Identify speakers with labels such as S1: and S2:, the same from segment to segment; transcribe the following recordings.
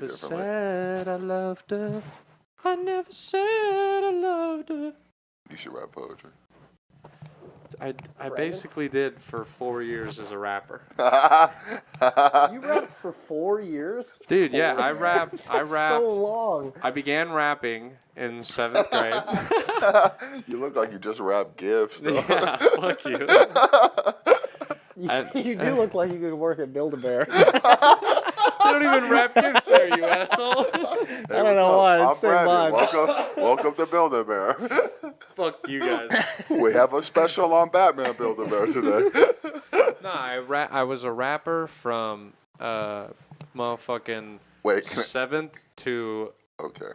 S1: never
S2: differently.
S1: said I loved her. I never said I loved her.
S2: You should write poetry.
S1: I basically did for 4 years as a rapper.
S3: You rapped for 4 years?
S1: Dude, yeah, I rapped.
S3: So long.
S1: I began rapping in 7th grade.
S2: You look like you just rap gifts, though.
S1: Yeah, fuck you.
S3: You do look like you could work at Build-A-Bear.
S1: They don't even rap gifts there, you asshole.
S2: Hey,
S3: I don't know why. It's
S2: I'm
S3: same
S2: Brandon.
S3: vibe.
S2: Welcome to Build-A-Bear.
S1: Fuck you guys.
S2: We have a special on Batman Build-A-Bear today.
S1: No, I was a rapper from motherfucking
S2: Wait.
S1: 7th to
S2: Okay.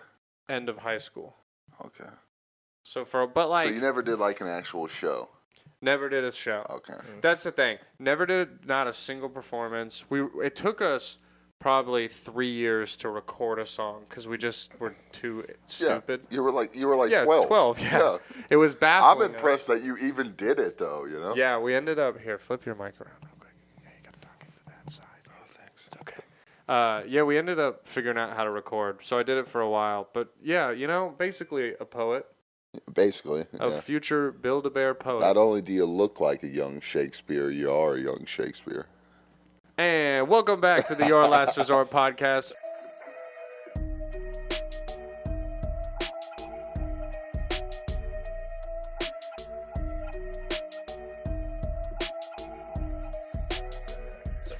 S1: end of high school.
S2: Okay.
S1: So
S2: So
S1: like
S2: you never did like an actual show.
S1: never did a show.
S2: Okay.
S1: That's the thing. Never did not a single performance. It took us probably 3 years to record a song because we just were too stupid.
S2: Yeah. You were like
S1: Yeah,
S2: 12.
S1: 12. Yeah. It was baffling.
S2: I'm impressed that you even did it though. You know.
S1: Yeah, we ended up here. Flip your mic around real quick. Yeah, you gotta talk into that side.
S2: Oh, thanks.
S1: It's okay. Yeah, we ended up figuring out how to record, so I did it for a while. But yeah, basically a poet,
S2: Basically.
S1: a
S2: Yeah.
S1: future Build-A-Bear poet.
S2: Not only do you look like a young Shakespeare, you are a young Shakespeare.
S1: And welcome back to the Your Last Resort podcast.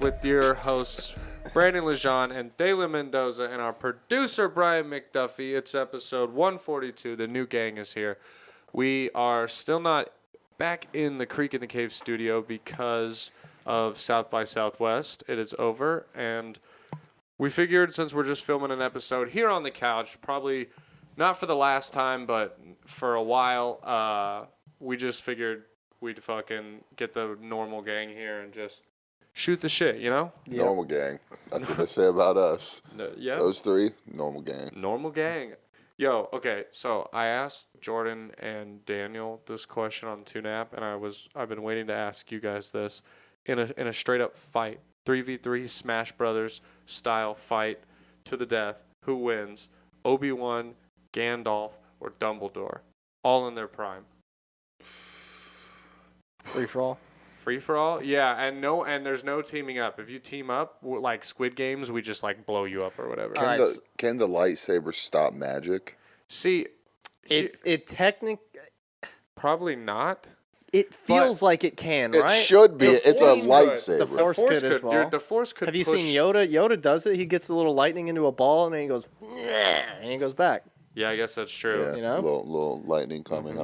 S1: With your hosts, Brandon Lejean and Dalen Mendoza, and our producer, Brian McDuffie. It's episode 142. The new gang is here. We are still not back in the Creek in the Cave studio because of South by Southwest. It is over, and we figured since we're just filming an episode here on the couch, probably not for the last time, but for a while, we just figured we'd fucking get the normal gang here and just shoot the shit,
S3: Yep.
S2: Normal gang. That's what they say about us.
S1: Yeah.
S2: Those three, normal gang.
S1: Normal gang. Yo, okay, so I asked Jordan and Daniel this question on TuneApp, and I've been waiting to ask you guys this in a straight up fight, 3v3 Smash Brothers style fight to the death. Who wins? Obi-Wan, Gandalf, or Dumbledore? All in their prime.
S3: Free for all.
S1: Free for all? Yeah, and there's no teaming up. If you team up like Squid Games, we just like blow you up or whatever.
S3: All right.
S2: Can the lightsaber stop magic?
S1: See,
S3: It
S1: probably not.
S3: It feels like it can, right?
S2: It should be.
S1: The
S2: It's a
S1: Force could.
S2: lightsaber.
S3: The Force could as well.
S1: Dude, the Force could.
S3: Have you
S1: push.
S3: seen Yoda? Yoda does it. He gets a little lightning into a ball, and then he goes, and he goes back.
S1: Yeah, I guess that's true.
S2: Yeah,
S3: You know?
S2: little lightning coming.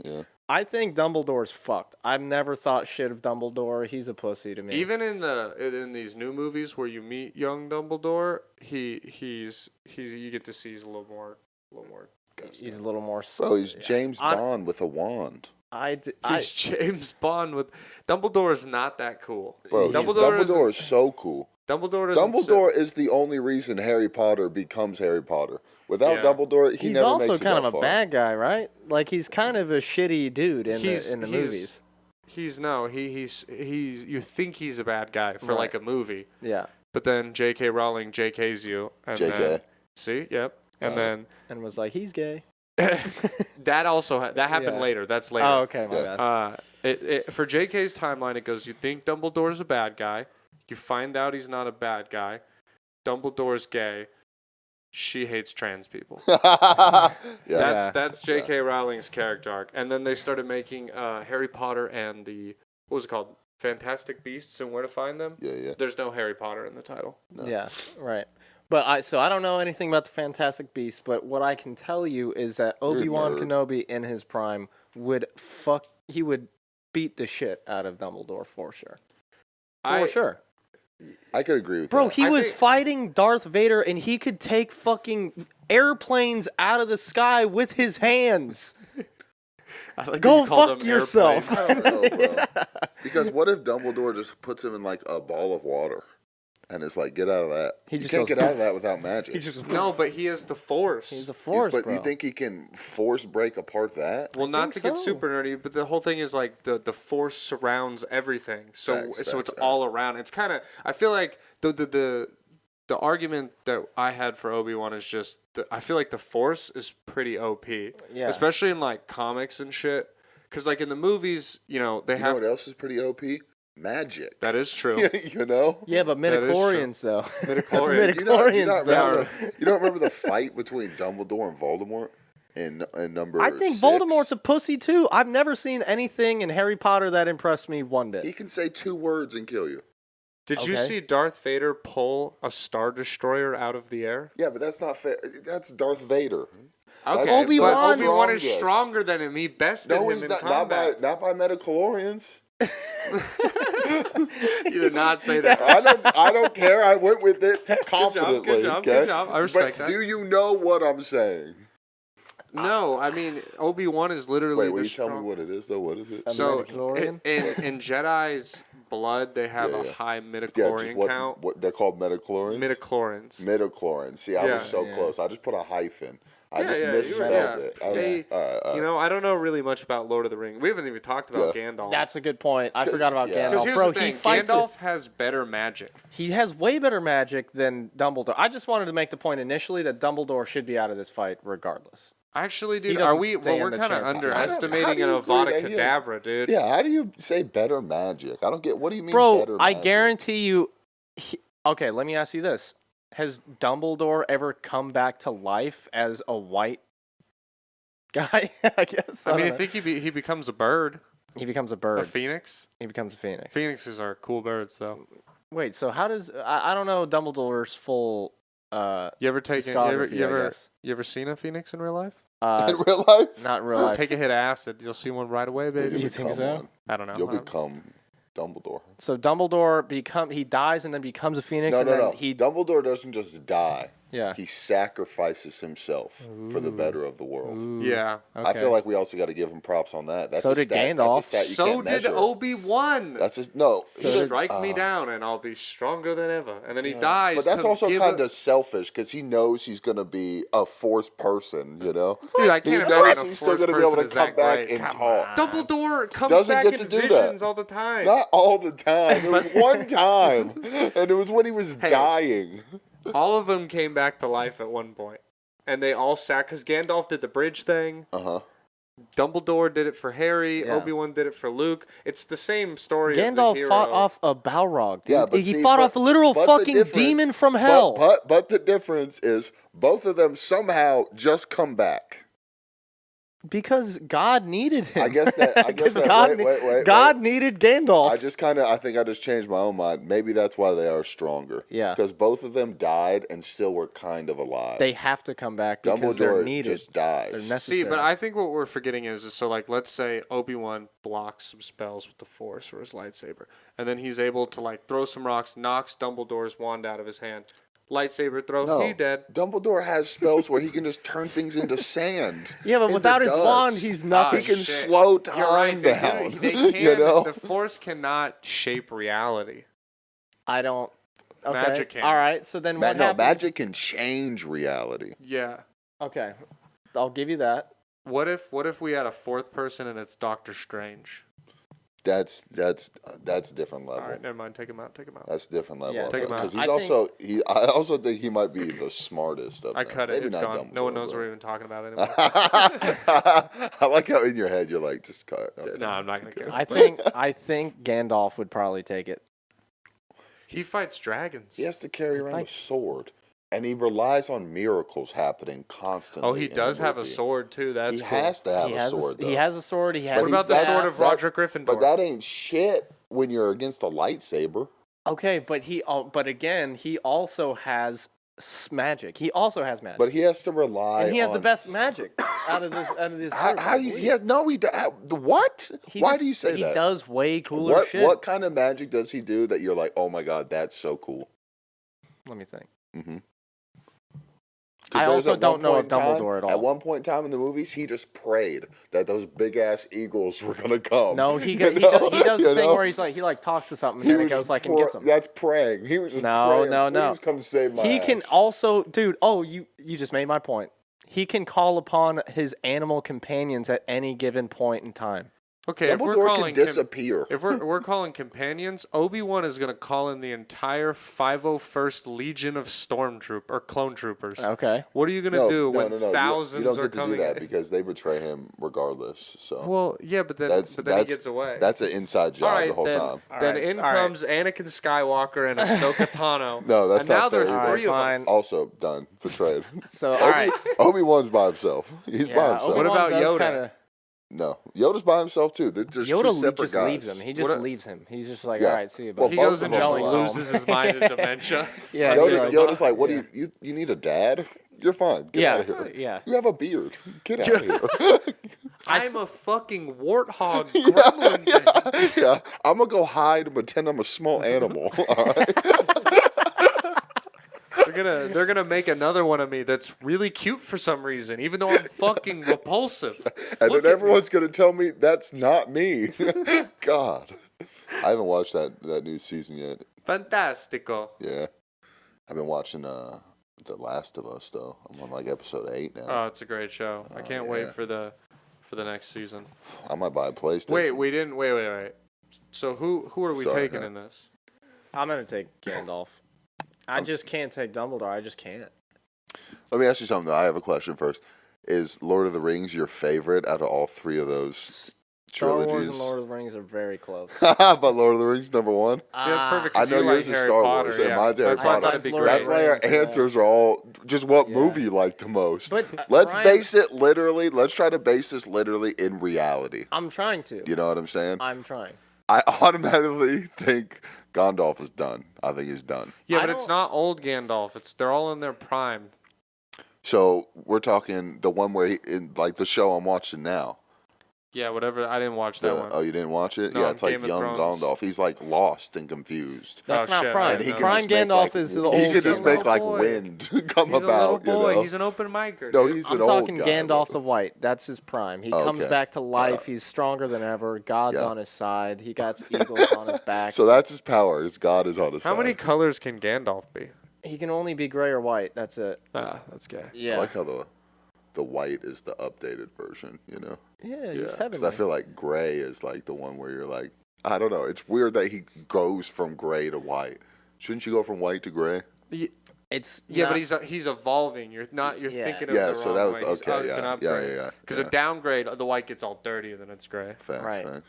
S2: Yeah.
S3: I think Dumbledore's fucked. I've never thought shit of Dumbledore. He's a pussy to me.
S1: Even in these new movies where you meet young Dumbledore, he's you get to see he's a little more ghosty.
S3: He's a little more.
S2: So he's James Bond with a wand.
S1: He's James Bond with Dumbledore is not that cool.
S2: Bro, Dumbledore is so cool. Dumbledore is the only reason Harry Potter becomes Harry Potter. Without Dumbledore, he
S3: he's
S2: never
S3: also
S2: makes it
S3: kind
S2: that
S3: of a
S2: far.
S3: bad guy, right? Like he's kind of a shitty dude in the movies.
S1: He's you think he's a bad guy for
S3: Right.
S1: like a movie,
S3: Yeah,
S1: but then J.K. Rowling JK's you. And
S2: JK.
S1: Then, see, yep, and then
S3: and was like, he's gay.
S1: that also that happened
S3: Yeah.
S1: later. That's later.
S3: Oh, okay, my
S2: Yeah.
S3: bad.
S1: For JK's timeline, it goes: you think Dumbledore's a bad guy, you find out he's not a bad guy. Dumbledore's gay. She hates trans people.
S2: Yeah.
S1: That's J.K. Rowling's character arc. And then they started making Harry Potter and what was it called? Fantastic Beasts and Where to Find Them?
S2: Yeah.
S1: There's no Harry Potter in the title.
S2: No.
S3: Yeah, right. But I don't know anything about the Fantastic Beasts, but what I can tell you is that Obi-Wan
S2: nerd.
S3: Kenobi in his prime would beat the shit out of Dumbledore for sure. For sure.
S2: I could agree with
S3: Bro,
S2: that.
S3: he was fighting Darth Vader and he could take fucking airplanes out of the sky with his hands.
S1: I like
S3: Go
S1: that you called
S3: fuck
S1: them
S3: yourself.
S1: airplanes.
S2: I don't know, bro. Because what if Dumbledore just puts him in like a ball of water and it's like, get out of that?
S3: He
S2: You
S3: just
S2: can't
S3: goes,
S2: get out of that without magic.
S3: He just
S1: No, but he has the Force.
S3: He's a force,
S2: But
S3: bro.
S2: you think he can force break apart that?
S1: Well, not to
S3: think
S1: get
S3: so.
S1: super nerdy, but the whole thing is like the Force surrounds everything, so
S2: Facts,
S1: it's
S2: facts.
S1: all around. It's kind of I feel like the the argument that I had for Obi-Wan is just I feel like the Force is pretty OP, especially in like comics and shit. Because like in the movies, they have.
S2: You know what else is pretty OP? Magic.
S1: That is true.
S2: You know?
S3: Yeah, but midichlorians though.
S1: Midichlorians.
S2: You don't remember the fight between Dumbledore and Voldemort in number
S3: I think
S2: 6?
S3: Voldemort's a pussy too. I've never seen anything in Harry Potter that impressed me one bit.
S2: He can say 2 words and kill you.
S1: Did you see Darth Vader pull a Star Destroyer out of the air?
S2: Yeah, but that's not fair. That's Darth Vader.
S1: Okay, Obi-Wan is stronger than him. He bested him in combat.
S2: Not by midichlorians.
S1: You did not say that.
S2: I don't care. I went with it confidently.
S1: Good job. I respect that.
S2: Do you know what I'm saying?
S1: No, I mean Obi-Wan is literally.
S2: Wait, will you tell me what it is though? What is it?
S1: So in Jedi's blood, they have a high midichlorian count.
S2: What they're called midichlorians? Midichlorians. See, I was so close. I just put a hyphen. I just misspelled it.
S1: I don't know really much about Lord of the Rings. We haven't even talked about Gandalf.
S3: That's a good point. I forgot about Gandalf.
S1: Bro, he fights Gandalf has better magic.
S3: He has way better magic than Dumbledore. I just wanted to make the point initially that Dumbledore should be out of this fight regardless.
S1: Actually, dude, we're kind of underestimating an Avada Kedavra, dude.
S2: Yeah, how do you say better magic? I don't get. What do you mean better magic?
S3: Bro, I guarantee you. Okay, let me ask you this. Has Dumbledore ever come back to life as a white guy? I guess.
S1: I think he becomes a bird.
S3: He becomes a bird.
S1: A phoenix?
S3: He becomes a phoenix.
S1: Phoenixes are cool birds, though.
S3: Wait, so how does... I don't know Dumbledore's full
S1: You ever seen a phoenix in real life?
S2: In real life?
S3: Not in real life.
S1: Take a hit of acid. You'll see one right away, baby.
S3: You think so?
S1: I don't know.
S2: You'll become Dumbledore.
S3: So Dumbledore he dies and then becomes a phoenix.
S2: No.
S3: He
S2: Dumbledore doesn't just die.
S3: Yeah.
S2: He sacrifices himself for the better of the world.
S1: Ooh. Yeah.
S2: Okay. I feel like we also got to give him props on that. That's
S3: so
S2: a
S3: did
S2: stat.
S3: Gandalf.
S2: That's a stat you
S1: so
S2: can't
S1: did
S2: measure.
S1: Obi-Wan.
S2: That's just no.
S1: Strike me down and I'll be stronger than ever. And then he dies.
S2: But that's also kind of selfish because he knows he's gonna be a Force person. You know,
S1: dude, I can't imagine
S2: he's still gonna be able to come back and talk.
S1: Dumbledore comes back in visions all the time.
S2: Not all the time. There was one time, and it was when he was dying.
S1: All of them came back to life at one point. And they all sat, because Gandalf did the bridge thing.
S2: Uh-huh.
S1: Dumbledore did it for Harry. Yeah. Obi-Wan did it for Luke. It's the same story.
S3: Gandalf fought off a Balrog, dude.
S2: Yeah, but
S3: he fought off a literal fucking demon from hell.
S2: But the difference is both of them somehow just come back.
S3: Because God needed him.
S2: I guess that.
S3: God needed Gandalf.
S2: I think I just changed my own mind. Maybe that's why they are stronger.
S3: Yeah.
S2: Because both of them died and still were kind of alive.
S3: They have to come back because
S2: Dumbledore
S3: they're needed.
S2: Just dies.
S3: They're necessary.
S1: See, but I think what we're forgetting is so like let's say Obi-Wan blocks some spells with the Force or his lightsaber, and then he's able to like throw some rocks, knocks Dumbledore's wand out of his hand. Lightsaber throw, he dead.
S2: Dumbledore has spells where he can just turn things into sand.
S3: Yeah, but without his wand, he's nothing.
S2: He can slow time down.
S1: They can. The Force cannot shape reality.
S3: I don't. Okay.
S1: Magic can.
S3: All right. So then what happens?
S2: Magic can change reality.
S1: Yeah.
S3: Okay, I'll give you that.
S1: What if we had a fourth person and it's Doctor Strange?
S2: That's a different level.
S1: All right, never mind. Take him out.
S2: That's a different level.
S1: Yeah, take him out.
S2: Because I also think he might be the smartest of them.
S1: I cut it. It's gone. No one knows what we're even talking about anymore.
S2: I like how in your head you're like, just cut. Okay.
S1: No, I'm not gonna cut.
S3: I think Gandalf would probably take it.
S1: He fights dragons.
S2: He has to carry around a sword. And he relies on miracles happening constantly.
S1: Oh, he does have a sword, too. That's cool.
S2: He has to have a sword, though.
S3: He has a sword.
S1: What about the sword of Roderick Gryffindor?
S2: But that ain't shit when you're against a lightsaber.
S3: Okay, but again, he also has magic. He also has magic.
S2: But he has to rely
S3: and he has the best magic out of this
S2: How do you... What? Why do you say that?
S3: He does way cooler shit.
S2: What kind of magic does he do that you're like, oh my god, that's so cool?
S3: Let me think.
S2: Mm-hmm.
S3: I also don't know Dumbledore at all.
S2: At one point in time in the movies, he just prayed that those big ass eagles were gonna come.
S3: No, he does the thing where he's like he talks to something and then it goes like and gets him.
S2: That's praying. He was just praying.
S3: No.
S2: Please come save my ass.
S3: He can also, dude. Oh, you just made my point. He can call upon his animal companions at any given point in time.
S1: Okay, if we're
S2: Dumbledore
S1: calling
S2: can disappear.
S1: if we're calling companions, Obi-Wan is gonna call in the entire 501st Legion of clone troopers.
S3: Okay.
S1: What are you gonna do when
S2: No.
S1: thousands
S2: you don't
S1: are
S2: get to
S1: coming
S2: do that
S1: in?
S2: because they betray him regardless. So
S1: Well, yeah, but then he gets away.
S2: That's an inside job the whole time.
S1: Then in comes Anakin Skywalker and Ahsoka Tano.
S2: No, that's
S1: and
S2: not
S1: now
S2: fair
S1: there's
S2: either.
S1: three of us.
S2: Also done, betrayed.
S3: So all right.
S2: Obi-Wan's by himself. He's by himself.
S1: What about Yoda?
S2: No, Yoda's by himself too. There's two separate
S3: just
S2: guys.
S3: leaves him. He just leaves him. He's just like,
S2: Yeah.
S3: all right, see you.
S2: Well,
S1: He
S2: both
S1: goes
S2: of
S1: and
S2: them
S1: just
S2: are
S1: loses his mind in dementia.
S3: Yeah,
S2: Yoda's like, what do you need a dad? You're fine. Get out of here.
S3: Yeah.
S2: You have a beard. Get out of here.
S1: I'm a fucking warthog gremlin thing.
S2: Yeah, I'm gonna go hide and pretend I'm a small animal. All right.
S1: They're gonna make another one of me that's really cute for some reason, even though I'm fucking repulsive.
S2: And then everyone's gonna tell me that's not me. God, I haven't watched that new season yet.
S1: Fantastico.
S2: Yeah, I've been watching The Last of Us though. I'm on like episode 8 now.
S1: Oh, it's a great show. I can't wait for the next season.
S2: I might buy a PlayStation.
S1: Wait. So who are we taking in this?
S3: I'm gonna take Gandalf. I just can't take Dumbledore. I just can't.
S2: Let me ask you something though. I have a question first. Is Lord of the Rings your favorite out of all three of those trilogies?
S3: Star Wars and Lord of the Rings are very close.
S2: But Lord of the Rings number one?
S1: See, that's perfect.
S2: I know yours is Star Wars and mine's Harry Potter. That's why our answers are all just what movie you like the most.
S3: But
S2: let's base it literally. Let's try to base this literally in reality.
S3: I'm trying to.
S2: You know what I'm saying?
S3: I'm trying.
S2: I automatically think Gandalf is done. I think he's done.
S1: Yeah, but it's not old Gandalf. They're all in their prime.
S2: So we're talking the one where in like the show I'm watching now.
S1: Yeah, whatever. I didn't watch that one.
S2: Oh, you didn't watch it?
S1: No,
S2: yeah, it's like
S1: Game of
S2: young
S1: Thrones.
S2: Gandalf. He's like lost and confused.
S3: That's not Prime.
S2: And he can
S3: Prime
S2: just make,
S3: Gandalf
S2: like,
S3: is the old.
S2: He can just make like
S1: boy.
S2: wind come
S1: He's
S2: about.
S1: a little boy.
S2: You know?
S1: He's an open micer.
S2: No,
S1: dude.
S2: he's
S3: I'm
S2: an old
S3: talking
S2: guy,
S3: Gandalf
S2: bro.
S3: the White. That's his prime. He comes back to life. He's stronger than ever. God's on his side. He got eagles on his back.
S2: So that's his power. His God is on his side.
S1: How many colors can Gandalf be?
S3: He can only be gray or white. That's it.
S1: Ah, that's gay.
S3: Yeah.
S2: I like how the white is the updated version, you know?
S3: Yeah, he's
S2: Because
S3: heavenly.
S2: I feel like gray is like the one where you're like, I don't know. It's weird that he goes from gray to white. Shouldn't you go from white to gray?
S3: It's
S1: but he's evolving. You're thinking of the wrong
S2: so that was
S1: way.
S2: okay.
S1: It's an
S2: Yeah,
S1: upgrade.
S2: yeah.
S1: Because a downgrade, the white gets all dirty and then it's gray.
S2: Facts.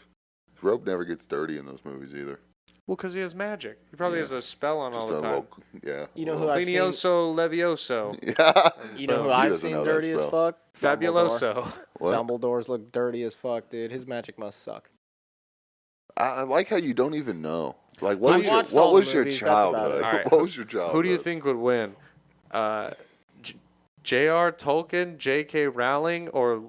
S2: Rope never gets dirty in those movies either.
S1: Well, because he has magic. He probably has a spell on
S2: Just
S1: all the time.
S3: You know who I've seen?
S1: Clinioso Levioso.
S2: Yeah.
S3: You know who
S2: He
S3: I've
S2: doesn't
S3: seen
S2: know that
S3: dirty as
S2: spell.
S3: fuck?
S1: Fabuloso.
S2: What?
S3: Dumbledore's look dirty as fuck, dude. His magic must suck.
S2: I like how you don't even know. Like, what was
S3: watched
S2: your
S3: all the movies, that's about
S2: childhood?
S3: it.
S1: All right.
S2: What was your childhood?
S1: Who do you think would win? J.R. Tolkien, J.K. Rowling, or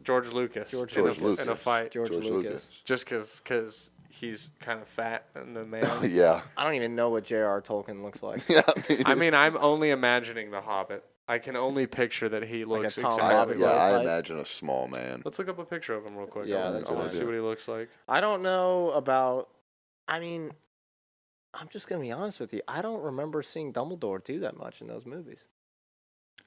S1: George Lucas? In a fight.
S3: George Lucas.
S1: Just because he's kind of fat and the man.
S2: Yeah.
S3: I don't even know what J.R. Tolkien looks like.
S2: Yeah.
S1: I mean, I'm only imagining The Hobbit. I can only picture that he looks
S3: Tom
S1: exactly.
S3: Hobbit
S2: I
S3: type.
S2: imagine a small man.
S1: Let's look up a picture of him real quick.
S3: Yeah,
S1: I
S3: that's
S1: want
S3: what
S1: to
S3: I
S1: see
S2: do.
S1: what he looks like.
S3: I don't know about. I mean, I'm just gonna be honest with you. I don't remember seeing Dumbledore do that much in those movies.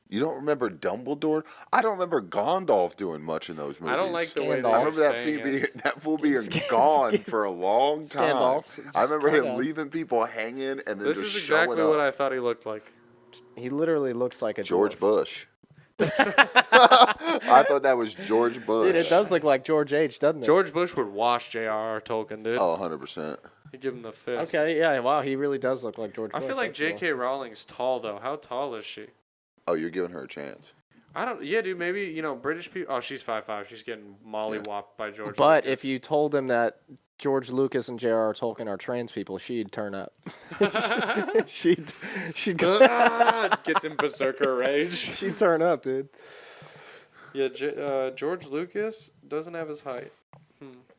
S2: You don't remember Dumbledore? I don't remember Gandalf doing much in those movies.
S1: I don't like the way
S3: Gandalf.
S2: I remember that
S1: saying it.
S2: that fool being gone for a long time.
S3: Gandalf,
S2: I remember
S3: kinda.
S2: him leaving people hanging and then
S1: This
S2: just
S1: is exactly
S2: showing
S1: what
S2: up.
S1: I thought he looked like.
S3: He literally looks like a
S2: George
S3: dwarf.
S2: Bush. I thought that was George Bush.
S3: Dude, it does look like George H, doesn't it?
S1: George Bush would wash J.R.R. Tolkien, dude.
S2: Oh, 100%.
S1: He'd give him the fist.
S3: Okay, yeah, wow, he really does look like George
S1: I
S3: Bush.
S1: feel like
S3: That's cool.
S1: J.K. Rowling's tall, though. How tall is she?
S2: Oh, you're giving her a chance.
S1: I don't. Yeah, dude. Maybe British people. Oh, she's 5'5". She's getting mollywopped by George.
S3: But
S1: Lucas.
S3: if you told him that George Lucas and J.R.R. Tolkien are trans people, she'd turn up. she'd go.
S1: Gets in berserker rage.
S3: She'd turn up, dude.
S1: Yeah, George Lucas doesn't have his height.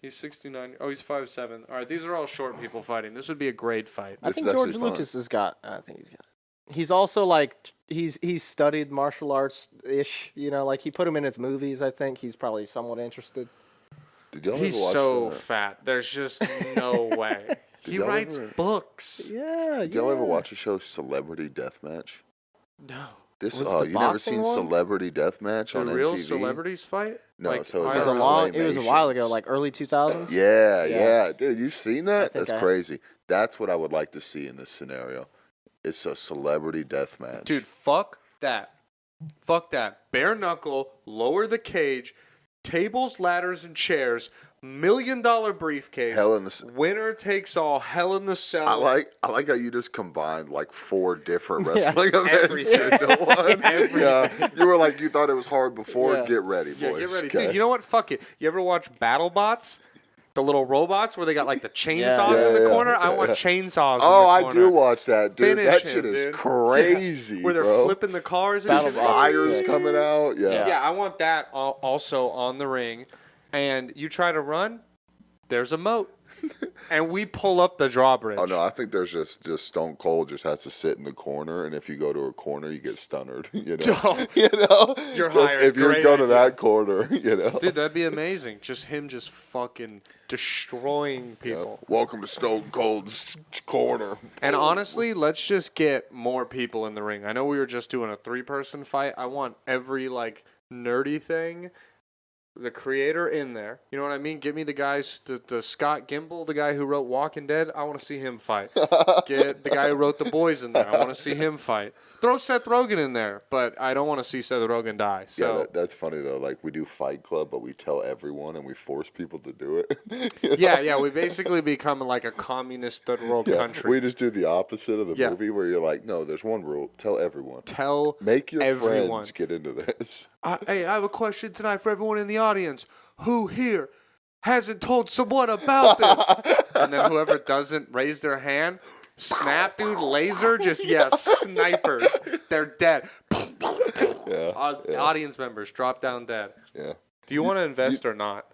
S1: He's 69. Oh, he's 5'7". All right, these are all short people fighting. This would be a great fight.
S3: I
S2: This
S3: think
S2: is
S3: George
S2: actually fun.
S3: Lucas has got. I think he's got. He's also like he's studied martial arts ish. Like he put him in his movies. I think he's probably somewhat interested.
S2: Did y'all
S1: He's
S2: ever watch
S1: so
S2: the,
S1: fat. There's just no way. He
S2: y'all
S1: writes
S2: ever-
S1: books.
S3: Yeah.
S2: Did y'all ever watch a show Celebrity Deathmatch?
S1: No.
S2: This
S3: Was it the
S2: you never
S3: boxing
S2: seen
S3: one?
S2: Celebrity Deathmatch
S1: Do
S2: on
S1: real
S2: MTV?
S1: celebrities fight?
S2: No,
S1: Like,
S2: so it's
S3: It was
S1: IRL?
S3: it was a while ago,
S2: claymations.
S3: like early 2000s.
S2: Yeah, dude, you've seen that?
S3: think
S2: That's crazy. That's what I would like to see in this scenario. It's a celebrity death match.
S1: Dude, fuck that. Fuck that. Bare knuckle, lower the cage, tables, ladders, and chairs, $1 million briefcase.
S2: Hell in the
S1: winner takes all. Hell in the cell.
S2: I like how you just combined like 4 different
S3: Yeah,
S2: wrestling events
S1: everything.
S2: into one.
S1: Everything.
S2: Yeah, you were like, you thought it was hard before.
S3: Yeah.
S2: Get ready, boys.
S1: Yeah, get ready.
S2: Okay?
S1: Dude, you know what? Fuck it. You ever watch BattleBots? The little robots where they got like the chainsaws
S3: Yeah,
S1: in the
S2: yeah,
S1: corner? I
S2: yeah,
S1: want
S2: yeah.
S1: chainsaws in the
S2: Oh,
S1: corner.
S2: I do watch that, dude.
S1: Finish
S2: That
S1: him,
S2: shit is
S1: dude.
S2: crazy,
S1: Yeah. Where they're
S2: bro.
S1: flipping the cars and shit.
S2: Fires coming out. Yeah.
S1: Yeah, I want that also on the ring. And you try to run, there's a moat. And we pull up the drawbridge.
S2: Oh no, I think there's just Stone Cold just has to sit in the corner, and if you go to a corner, you get stunnered. You know,
S1: Oh,
S2: you know.
S1: you're
S2: just
S1: hired.
S2: if you
S1: Great
S2: go to
S1: idea.
S2: that corner, you know.
S1: Dude, that'd be amazing. Just him just fucking destroying people.
S2: Welcome to Stone Cold's corner.
S1: And honestly, let's just get more people in the ring. I know we were just doing a 3-person fight. I want every like nerdy thing, the creator in there. You know what I mean? Get me the guys, the Scott Gimple, the guy who wrote Walking Dead. I want to see him fight. Get the guy who wrote The Boys in there. I want to see him fight. Throw Seth Rogen in there, but I don't want to see Seth Rogen die. So
S2: Yeah, that's funny though. Like we do Fight Club, but we tell everyone and we force people to do it. You know?
S1: yeah, we basically become like a communist third world country.
S2: We just do the opposite of the movie where you're like, no, there's one rule: tell everyone. Make your
S1: everyone.
S2: friends get into this.
S1: Hey, I have a question tonight for everyone in the audience. Who here hasn't told someone about this? And then whoever doesn't raise their hand, snap, dude, laser, just, snipers. They're dead.
S2: Yeah,
S1: Audience members drop down dead.
S2: yeah.
S1: Do you want to invest or not?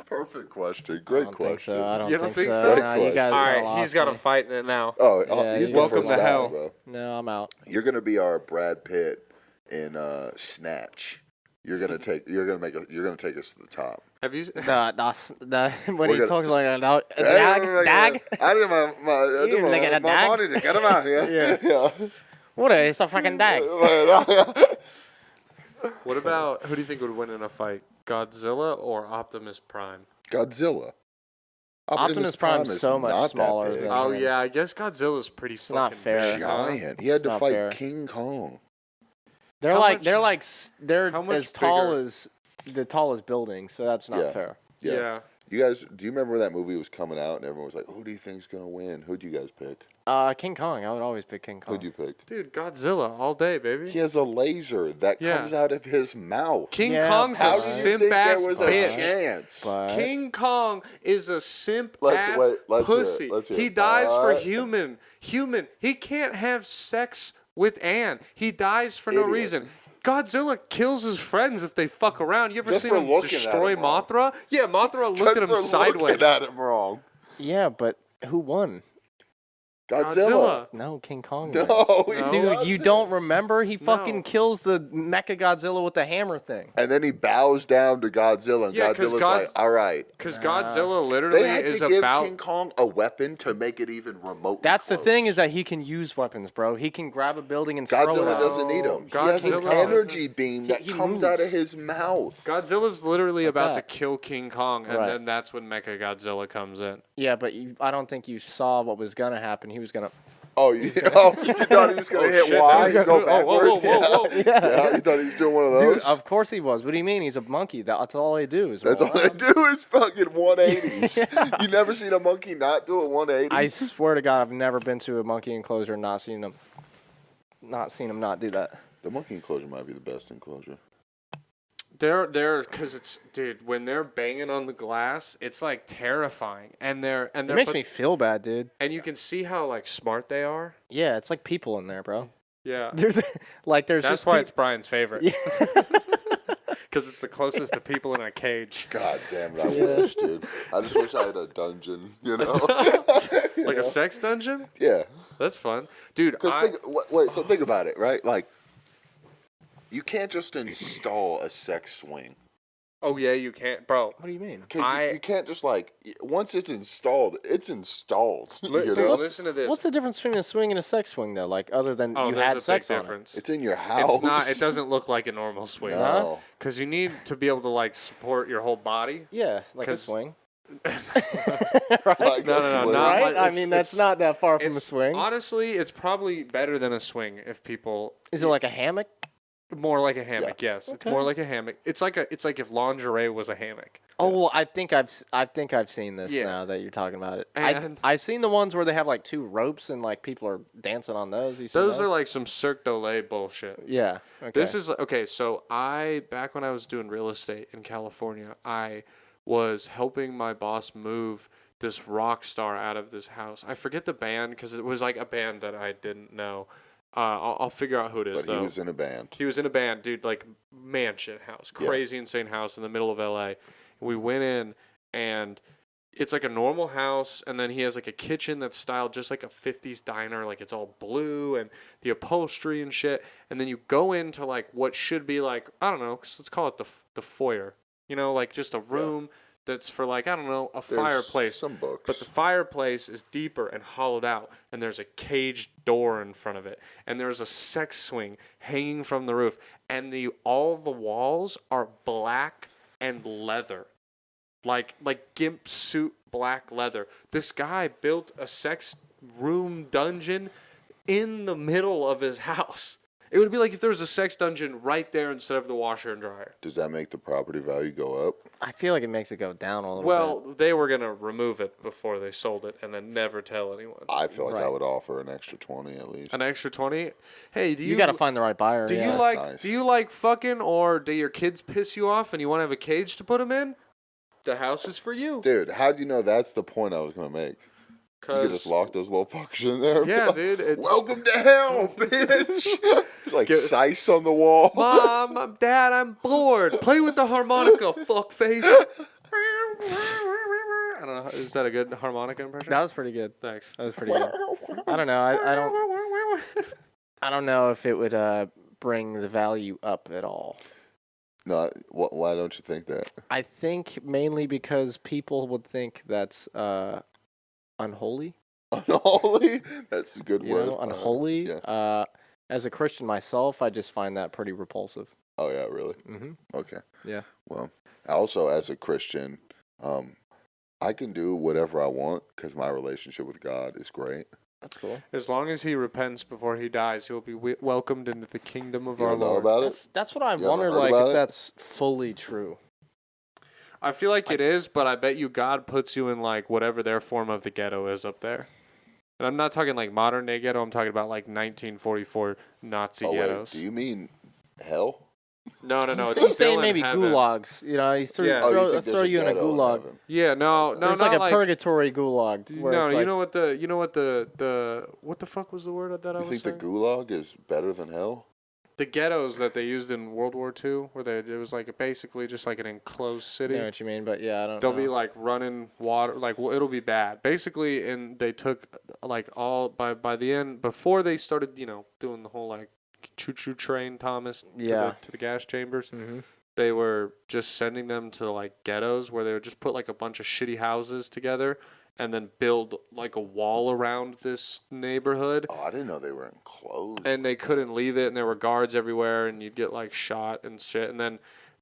S2: Perfect question. Great
S3: I don't
S2: question.
S3: think so. I don't
S1: You don't think
S3: so.
S1: so?
S3: No, you guys
S1: All
S3: kinda
S1: right,
S3: lost
S1: he's got to
S3: me.
S1: fight in it now.
S2: Oh,
S3: Yeah,
S2: he's
S3: you-
S2: the
S1: Welcome
S2: first
S1: to
S2: guy,
S1: hell.
S2: bro.
S3: No, I'm out.
S2: You're gonna be our Brad Pitt in Snatch. You're gonna take us to the top.
S1: Have you?
S3: When he
S2: gonna-
S3: talks like a dag.
S2: I did my
S3: You like a dag?
S2: money to get him out here. Yeah.
S3: What is a fucking dag?
S1: What about, who do you think would win in a fight? Godzilla or Optimus Prime?
S2: Godzilla.
S3: Optimus Prime's
S2: is
S3: so much
S2: not that
S3: smaller
S2: big.
S3: than-
S1: Oh,
S3: him.
S1: yeah, I guess Godzilla's pretty
S3: It's
S1: fucking
S3: not fair.
S1: big, huh?
S2: Giant. He had
S3: It's
S2: to
S3: not
S2: fight
S3: fair.
S2: King Kong.
S3: They're
S1: How
S3: like
S1: much-
S3: they're
S1: how much
S3: as tall
S1: bigger-
S3: as the tallest building, so that's not
S2: Yeah.
S3: fair.
S2: Yeah. You guys, do you remember when that movie was coming out and everyone was like, "Who do you think's gonna win?" Who'd you guys pick?
S3: King Kong. I would always pick King Kong.
S2: Who'd you pick?
S1: Dude, Godzilla all day, baby.
S2: He has a laser that
S1: Yeah.
S2: comes out of his mouth.
S1: King
S3: Yeah,
S1: Kong's
S2: How
S1: a
S2: do you
S1: simp
S2: think
S1: ass
S2: there was
S1: bitch.
S2: a chance?
S3: But
S1: King Kong is a simp
S2: Let's
S1: ass
S2: hear it.
S1: pussy.
S2: Let's hear
S1: He
S2: it.
S1: dies for
S2: But-
S1: human. He can't have sex with Anne. He dies for no
S2: Idiot.
S1: reason. Godzilla kills his friends if they fuck around. You ever
S2: Just
S1: seen
S2: for
S1: him
S2: looking at
S1: destroy
S2: him wrong.
S1: Mothra? Yeah, Mothra
S2: Just
S1: looked at him
S2: for
S1: sideways.
S2: looking at him wrong.
S3: yeah, but who won?
S2: Godzilla.
S3: No, King Kong.
S2: No,
S3: wins.
S2: he
S3: Dude,
S2: doesn't.
S3: you don't remember? He
S1: No.
S3: fucking kills the Mecha Godzilla with the hammer thing.
S2: And then he bows down to Godzilla, and
S1: Yeah, 'cause
S2: Godzilla's like,
S1: God's-
S2: "All right."
S1: Because Godzilla
S2: They
S1: literally
S2: had
S1: is
S2: to give
S1: about.
S2: King Kong a weapon to make it even remotely.
S3: That's the thing
S2: close.
S3: is that he can use weapons, bro. He can grab a building and throw it
S2: Godzilla
S3: out.
S2: doesn't need him. He has an
S1: Godzilla
S2: energy beam that
S3: he
S2: comes out of
S3: moves.
S2: his mouth.
S1: Godzilla's literally about
S3: that.
S1: to kill King Kong, and
S3: Right.
S1: then that's when Mecha Godzilla comes in.
S3: Yeah, but I don't think you saw what was gonna happen. He was gonna.
S2: Oh, you thought he was going to hit
S1: shit,
S2: Y
S1: that
S2: and go
S1: was- oh, whoa,
S2: backwards?
S1: whoa, whoa, whoa.
S2: Yeah, you thought he was doing one of
S3: Dude,
S2: those?
S3: of course he was. What do you mean? He's a monkey. That's all they do is
S2: That's
S3: roll
S2: all they
S3: around.
S2: do is fucking 180s. You never seen a monkey not do a 180?
S3: I swear to God, I've never been to a monkey enclosure and not seen him not do that.
S2: The monkey enclosure might be the best enclosure.
S1: They're because it's dude when they're banging on the glass, it's like terrifying, and they're
S3: It makes me feel bad, dude.
S1: and you can see how like smart they are.
S3: Yeah, it's like people in there, bro.
S1: Yeah,
S3: There's
S1: that's
S3: just
S1: why
S3: peop-
S1: it's Brian's favorite.
S3: Yeah.
S1: Because it's the closest to people in a cage,
S2: God damn it, I wish, dude. I just wish I had a dungeon, you know?
S1: like a sex dungeon.
S2: Yeah.
S1: That's fun, dude.
S2: Because think about it, right? Like, you can't just install a sex swing.
S1: Oh yeah, you can't, bro.
S3: What do you mean?
S2: Because you can't just like once it's installed, it's installed.
S1: Dude, listen to this.
S3: What's the difference between a swing and a sex swing though? Like other than you
S1: there's
S3: had
S1: a
S3: sex
S1: big
S3: on
S1: difference.
S2: It's in your house.
S1: It's not. It doesn't look like a normal swing.
S2: No.
S1: Because you need to be able to like support your whole body.
S3: it. Yeah, like a swing.
S2: Right?
S3: Like
S1: No, not
S3: right?
S1: like,
S3: I mean, that's not that far from a swing.
S1: Honestly, it's probably better than a swing if people.
S3: Is it like a hammock?
S1: More like a hammock, yes.
S3: Okay.
S1: It's more like a hammock. It's like if lingerie was a hammock.
S3: Oh, well, I think I've seen this now that you're talking about it.
S1: And
S3: I've seen the ones where they have like two ropes and like people are dancing on those.
S1: Those are like some Cirque du Soleil bullshit.
S3: Yeah. Okay.
S1: This is okay. So back when I was doing real estate in California, I was helping my boss move this rock star out of this house. I forget the band because it was like a band that I didn't know. I'll figure out who it is.
S2: But he was in a band.
S1: He was in a band, dude. Like mansion house, crazy insane house in the middle of LA. We went in and it's like a normal house, and then he has like a kitchen that's styled just like a 50s diner, like it's all blue and the upholstery and shit. And then you go into like what should be like, I don't know, let's call it the foyer. You know, like just a room that's for like, I don't know, a fireplace.
S2: Some books.
S1: But the fireplace is deeper and hollowed out, and there's a caged door in front of it, and there's a sex swing hanging from the roof, and all the walls are black and leather. Like gimp suit black leather. This guy built a sex room dungeon in the middle of his house. It would be like if there was a sex dungeon right there instead of the washer and dryer.
S2: Does that make the property value go up?
S3: I feel like it makes it go down a little bit.
S1: Well, they were going to remove it before they sold it and then never tell anyone.
S2: I feel like I would offer an extra 20 at least.
S1: An extra 20? Hey,
S3: you got to find the right buyer.
S1: Do you like fucking, or do your kids piss you off and you want to have a cage to put them in? The house is for you.
S2: Dude, how do you know that's the point I was going to make? You could just lock those little fuckers in there.
S1: Yeah, dude.
S2: Welcome to hell, bitch. Like sice on the wall.
S1: Mom, Dad, I'm bored. Play with the harmonica, fuckface. I don't know. Is that a good harmonica impression?
S3: That was pretty good.
S1: Thanks.
S3: That was pretty good. I don't know. I don't know if it would bring the value up at all.
S2: No, why don't you think that?
S3: I think mainly because people would think that's unholy.
S2: Unholy? That's a good word.
S3: Unholy.
S2: Yeah.
S3: As a Christian myself, I just find that pretty repulsive.
S2: Oh, yeah, really?
S3: Mm-hmm.
S2: Okay.
S3: Yeah.
S2: Well, also as a Christian, I can do whatever I want because my relationship with God is great.
S3: That's cool.
S1: As long as he repents before he dies, he'll be welcomed into the kingdom of our
S2: know
S1: Lord.
S2: About it?
S3: That's what I wonder, like, if that's fully true.
S1: I feel like it is, but I bet you God puts you in, like, whatever their form of the ghetto is up there. And I'm not talking, like, modern-day ghetto. I'm talking about, like, 1944 Nazi ghettos.
S2: Wait, do you mean hell?
S1: No.
S3: He's saying maybe gulags. You know, he's throw you in a gulag.
S2: Yeah,
S1: no.
S3: There's like a purgatory gulag.
S1: No, you know what what the fuck was the word that I was saying?
S2: You think the gulag is better than hell?
S1: The ghettos that they used in World War II, where it was like basically just like an enclosed city.
S3: I know what you mean, but yeah, I don't
S1: They'll
S3: know.
S1: be like running water, like it'll be bad. Basically, and they took like all by the end, before they started, doing the whole like choo-choo train, Thomas, to the gas chambers.
S3: Mm-hmm.
S1: They were just sending them to like ghettos where they would just put like a bunch of shitty houses together and then build like a wall around this neighborhood.
S2: Oh, I didn't know they were enclosed.
S1: And they couldn't leave it, and there were guards everywhere, and you'd get like shot and shit. And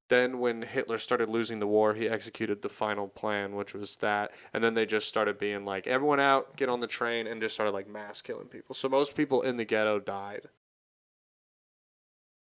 S1: then when Hitler started losing the war, he executed the final plan, which was that. And then they just started being like, everyone out, get on the train, and just started like mass killing people. So most people in the ghetto died.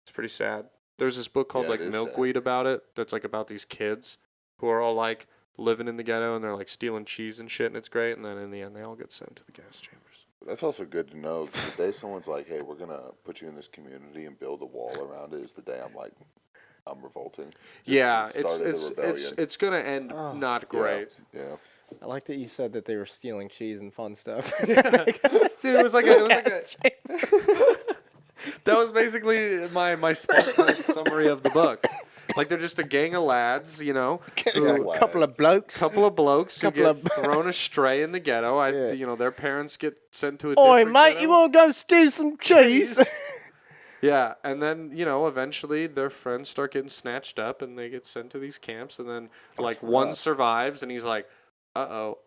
S1: It's pretty sad. There's this book called like Milkweed about it. That's like about these kids who are all like living in the ghetto and they're like stealing cheese and shit, and it's great. And then in the end, they all get sent to the gas chambers.
S2: That's also good to know. The day someone's like, "Hey, we're gonna put you in this community and build a wall around it," is the day I'm revolting.
S1: It's gonna end not great.
S2: Yeah.
S3: I like that you said that they were stealing cheese and fun stuff.
S1: Dude, it was like a that was basically my summary of the book. Like, they're just a gang of lads,
S3: Couple of blokes
S1: who get thrown astray in the ghetto. Their parents get sent to a
S3: Oi,
S1: different
S3: mate,
S1: ghetto.
S3: you want to go steal some cheese?
S1: Yeah, and then, eventually their friends start getting snatched up and they get sent to these camps, and then, one survives, and he's like, uh-oh.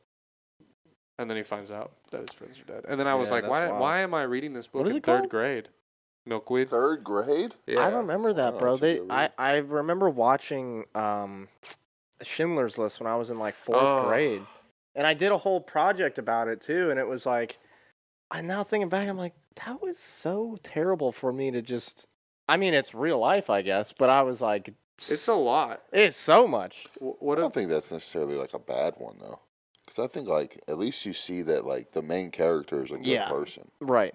S1: And then he finds out that his friends are dead. And then I was like, why am I reading this book in third grade? Milkweed.
S2: Third grade?
S1: Yeah.
S3: I remember that, bro. I remember watching Schindler's List when I was in, fourth grade. And I did a whole project about it, too, and it was like, I'm now thinking back, I'm like, that was so terrible for me to just... I mean, it's real life, I guess, but I was like...
S1: It's a lot.
S3: It's so much.
S2: I don't think that's necessarily, a bad one, though. Because I think, at least you see that, the main character is a good person.
S3: Right.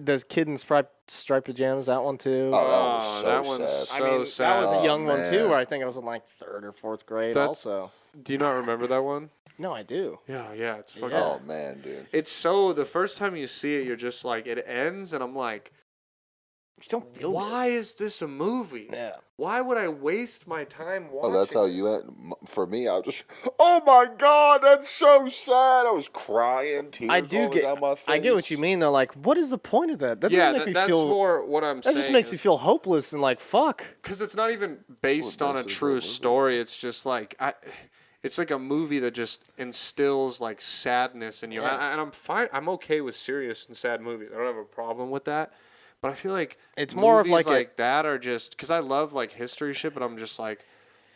S3: Does Kid in Striped Pajamas, that one, too?
S2: Oh, that was
S1: one's
S2: sad.
S1: sad.
S3: That was a young one, too, where I think I was in, third or fourth grade also.
S1: Do you not remember that one?
S3: No, I do.
S1: Yeah, it's fucking...
S2: Oh, man, dude.
S1: It's the first time you see it, you're just like, it ends, and I'm like...
S3: You don't feel
S1: why is this a movie?
S3: Yeah.
S1: Why would I waste my time watching
S2: that's how you end. For me, I was just, oh my God, that's so sad. I was crying, tears rolling down my face.
S3: I get what you mean, though. What is the point of that? That doesn't make me
S1: that's
S3: feel,
S1: more what I'm saying.
S3: That just makes me feel hopeless and fuck.
S1: Because it's not even based on a true story. It's just it's like a movie that just instills sadness in you. Yeah. And I'm fine. I'm okay with serious and sad movies. I don't have a problem with that. But I feel like
S3: it's more of
S1: that are just because I love history shit, but I'm just like,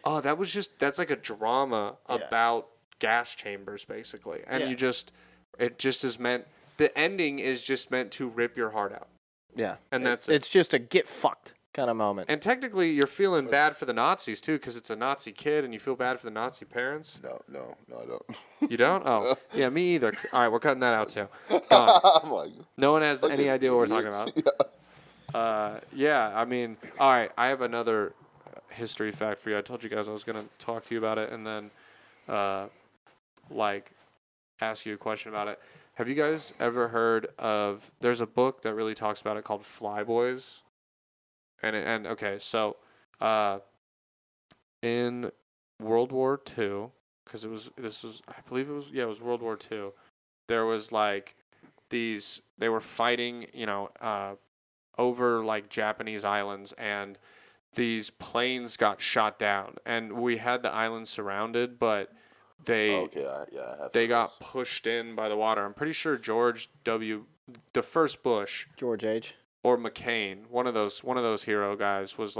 S1: oh, that's like a drama about gas chambers basically, and it just is meant. The ending is just meant to rip your heart out.
S3: Yeah,
S1: and that's it.
S3: It's just a get fucked kind of moment.
S1: And technically, you're feeling bad for the Nazis too, because it's a Nazi kid, and you feel bad for the Nazi parents.
S2: No, I don't.
S1: You don't? Oh, yeah, me either. All right, we're cutting that out too. Gone. No one has any idea what we're talking about. Yeah, I mean, all right, I have another history fact for you. I told you guys I was going to talk to you about it and then, ask you a question about it. Have you guys ever heard of, there's a book that really talks about it called Flyboys? Okay, so, in World War II, because it was World War II, there was, they were fighting, over Japanese islands, and these planes got shot down, and we had the island surrounded, but they got pushed in by the water. I'm pretty sure the first Bush,
S3: George H.
S1: or McCain, one of those hero guys was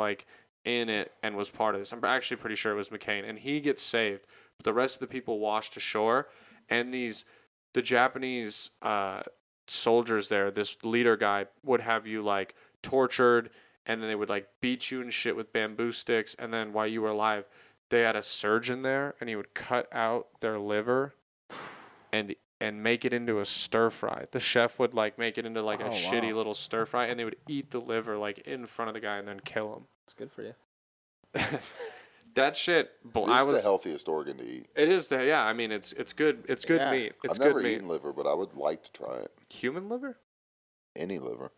S1: in it and was part of this. I'm actually pretty sure it was McCain, and he gets saved, but the rest of the people washed ashore, and the Japanese soldiers there, this leader guy would have you tortured, and then they would beat you and shit with bamboo sticks, and then while you were alive, they had a surgeon there, and he would cut out their liver and make it into a stir fry. The chef would make it into shitty little stir fry, and they would eat the liver in front of the guy and then kill him.
S3: It's good for you.
S1: That shit.
S2: It's the healthiest organ to eat.
S1: It is yeah. I mean, it's good. It's good meat. It's
S2: I've never
S1: good meat.
S2: eaten liver, but I would like to try it.
S1: Human liver?
S2: Any liver,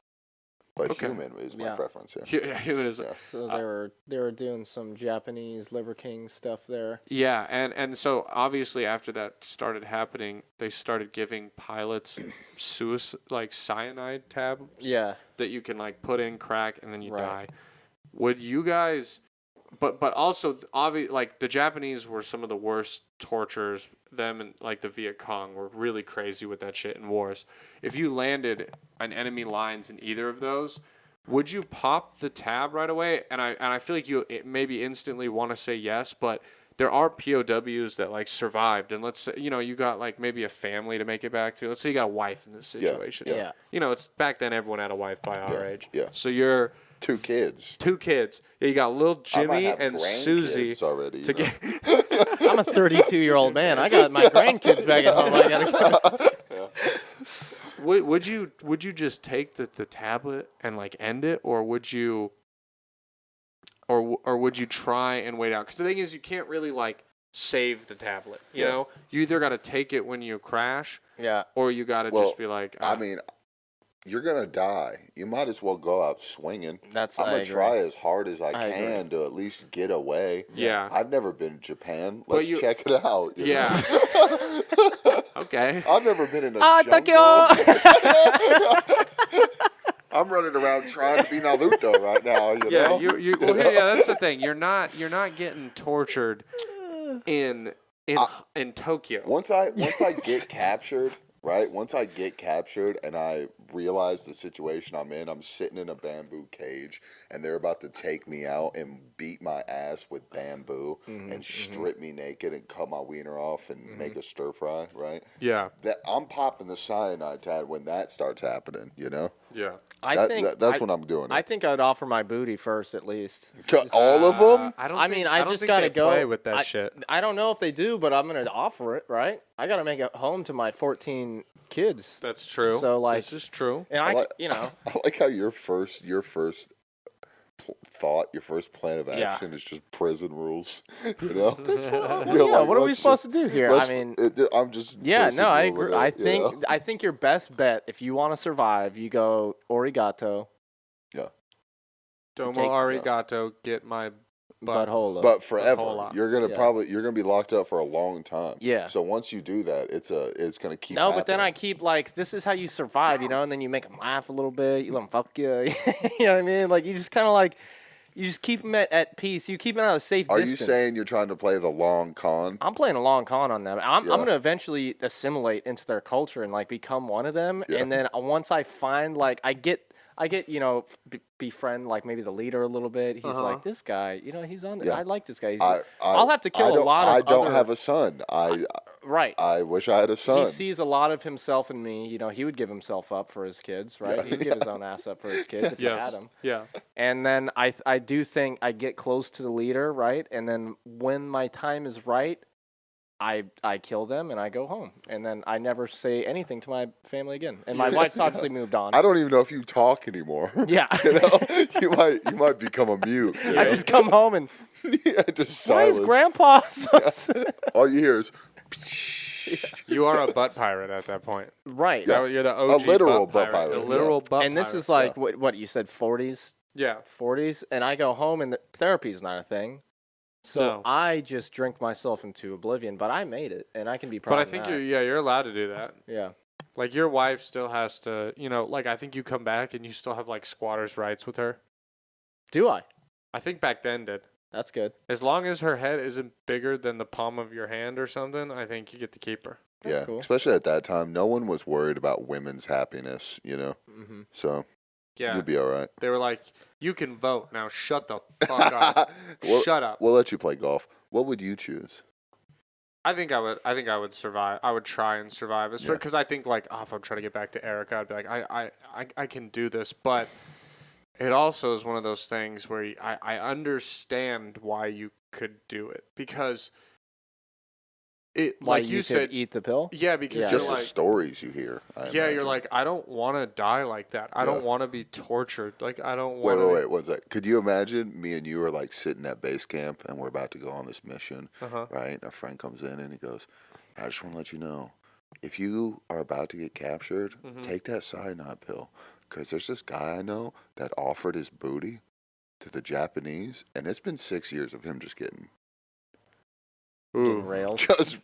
S2: but human is my preference.
S1: Yeah, human is.
S2: Yeah.
S3: So they were doing some Japanese Liver King stuff there.
S1: Yeah, and so obviously after that started happening, they started giving pilots cyanide tablets.
S3: Yeah.
S1: That you can put in crack and then you die. Would you guys? But also, the Japanese were some of the worst torturers. Them and the Viet Cong were really crazy with that shit in wars. If you landed on enemy lines in either of those, would you pop the tab right away? And I feel like you maybe instantly want to say yes, but there are POWs that survived, and let's say you got maybe a family to make it back to. Let's say you got a wife in this situation.
S3: Yeah.
S1: It's back then everyone had a wife by our age.
S2: Yeah.
S1: So you're.
S2: Two kids.
S1: Yeah, you got little Jimmy and Susie.
S2: Already,
S3: I'm a 32-year-old man. I got my grandkids back at home. I gotta go.
S1: Would you just take the tablet and end it, or would you try and wait out? Because the thing is, you can't really save the tablet. You know, you either got to take it when you crash, or you got to just be
S2: I mean, you're gonna die. You might as well go out swinging. I'm gonna try as hard as I can to at least get away.
S1: Yeah.
S2: I've never been to Japan. Let's check it out. You know?
S1: Okay.
S2: I've never been in a jungle. I'm running around trying to be Naruto right now. You know?
S1: That's the thing. You're not getting tortured in Tokyo.
S2: Once I get captured, right? Once I get captured and I realize the situation I'm in, I'm sitting in a bamboo cage and they're about to take me out and beat my ass with bamboo and strip me naked and cut my wiener off and make a stir fry, right?
S1: Yeah.
S2: That I'm popping the cyanide tad when that starts happening, you know?
S1: Yeah.
S2: That's when I'm doing it.
S3: I think I'd offer my booty first, at least.
S2: To all of them?
S3: I just gotta go
S1: play with that shit.
S3: I don't know if they do, but I'm gonna offer it, right? I gotta make it home to my 14 kids.
S1: That's true.
S3: So like,
S1: this is true.
S3: And
S2: I like how your first thought, your first plan of action is just prison rules. You know?
S3: What are we supposed to do here?
S2: I'm just
S3: I agree. I think your best bet, if you want to survive, you go arigato.
S2: Yeah.
S1: Domo arigato. Get my
S3: butthole.
S2: But forever, you're gonna be locked up for a long time.
S3: Yeah.
S2: So once you do that, it's gonna keep.
S3: No, but then I keep this is how you survive, and then you make them laugh a little bit. You let them fuck you. You know what I mean? Like you just kind of you just keep them at peace. You keep them at a safe distance.
S2: Are you saying you're trying to play the long con?
S3: I'm playing a long con on them. I'm gonna eventually assimilate into their culture and become one of them. Yeah. And then once I find I get befriend maybe the leader a little bit. He's like, this guy, he's on. I like this guy. I'll have to kill a lot of.
S2: I don't have a son.
S3: Right.
S2: I wish I had a son.
S3: He sees a lot of himself in me. He would give himself up for his kids, right?
S2: Yeah.
S3: He'd give his own ass up for his kids if he had him.
S1: Yeah.
S3: And then I do think I get close to the leader, right? And then when my time is right, I kill them and I go home. And then I never say anything to my family again. And my wife's obviously moved on.
S2: I don't even know if you talk anymore.
S3: Yeah.
S2: You might become a mute.
S3: I just come home and
S2: just silence.
S3: Why is Grandpa
S2: All you hear is
S1: You are a butt pirate at that point.
S3: Right.
S1: Yeah. You're the OG
S2: a literal butt pirate.
S1: A literal butt pirate.
S3: And this is what you said, 40s?
S1: Yeah.
S3: 40s. And I go home and therapy's not a thing. So I just drink myself into oblivion, but I made it, and I can be proud of that.
S1: But I think you're allowed to do that.
S3: Yeah.
S1: Your wife still has to, I think you come back and you still have, squatter's rights with her.
S3: Do I?
S1: I think back then did.
S3: That's good.
S1: As long as her head isn't bigger than the palm of your hand or something, I think you get to keep her.
S3: That's cool.
S2: Especially at that time, no one was worried about women's happiness,
S3: Mm-hmm.
S2: So
S1: yeah,
S2: you'll be all right.
S1: They were like, you can vote. Now shut the fuck up. Shut up.
S2: We'll let you play golf. What would you choose?
S1: I think I would survive. I would try and survive. Because I think if I'm trying to get back to Erica, I'd be like, I can do this. But it also is one of those things where I understand why you could do it. Because it, like you said,
S3: eat the pill.
S1: Yeah, because
S2: just the stories you hear.
S1: You're like, I don't want to die like that. I don't want to be tortured. I don't want.
S2: Wait. One sec. Could you imagine me and you are sitting at base camp and we're about to go on this mission, right? And our friend comes in and he goes, "I just want to let you know, if you are about to get captured, take that cyanide pill, because there's this guy I know that offered his booty to the Japanese, and it's been 6 years of him just getting."
S3: Railed.
S2: Just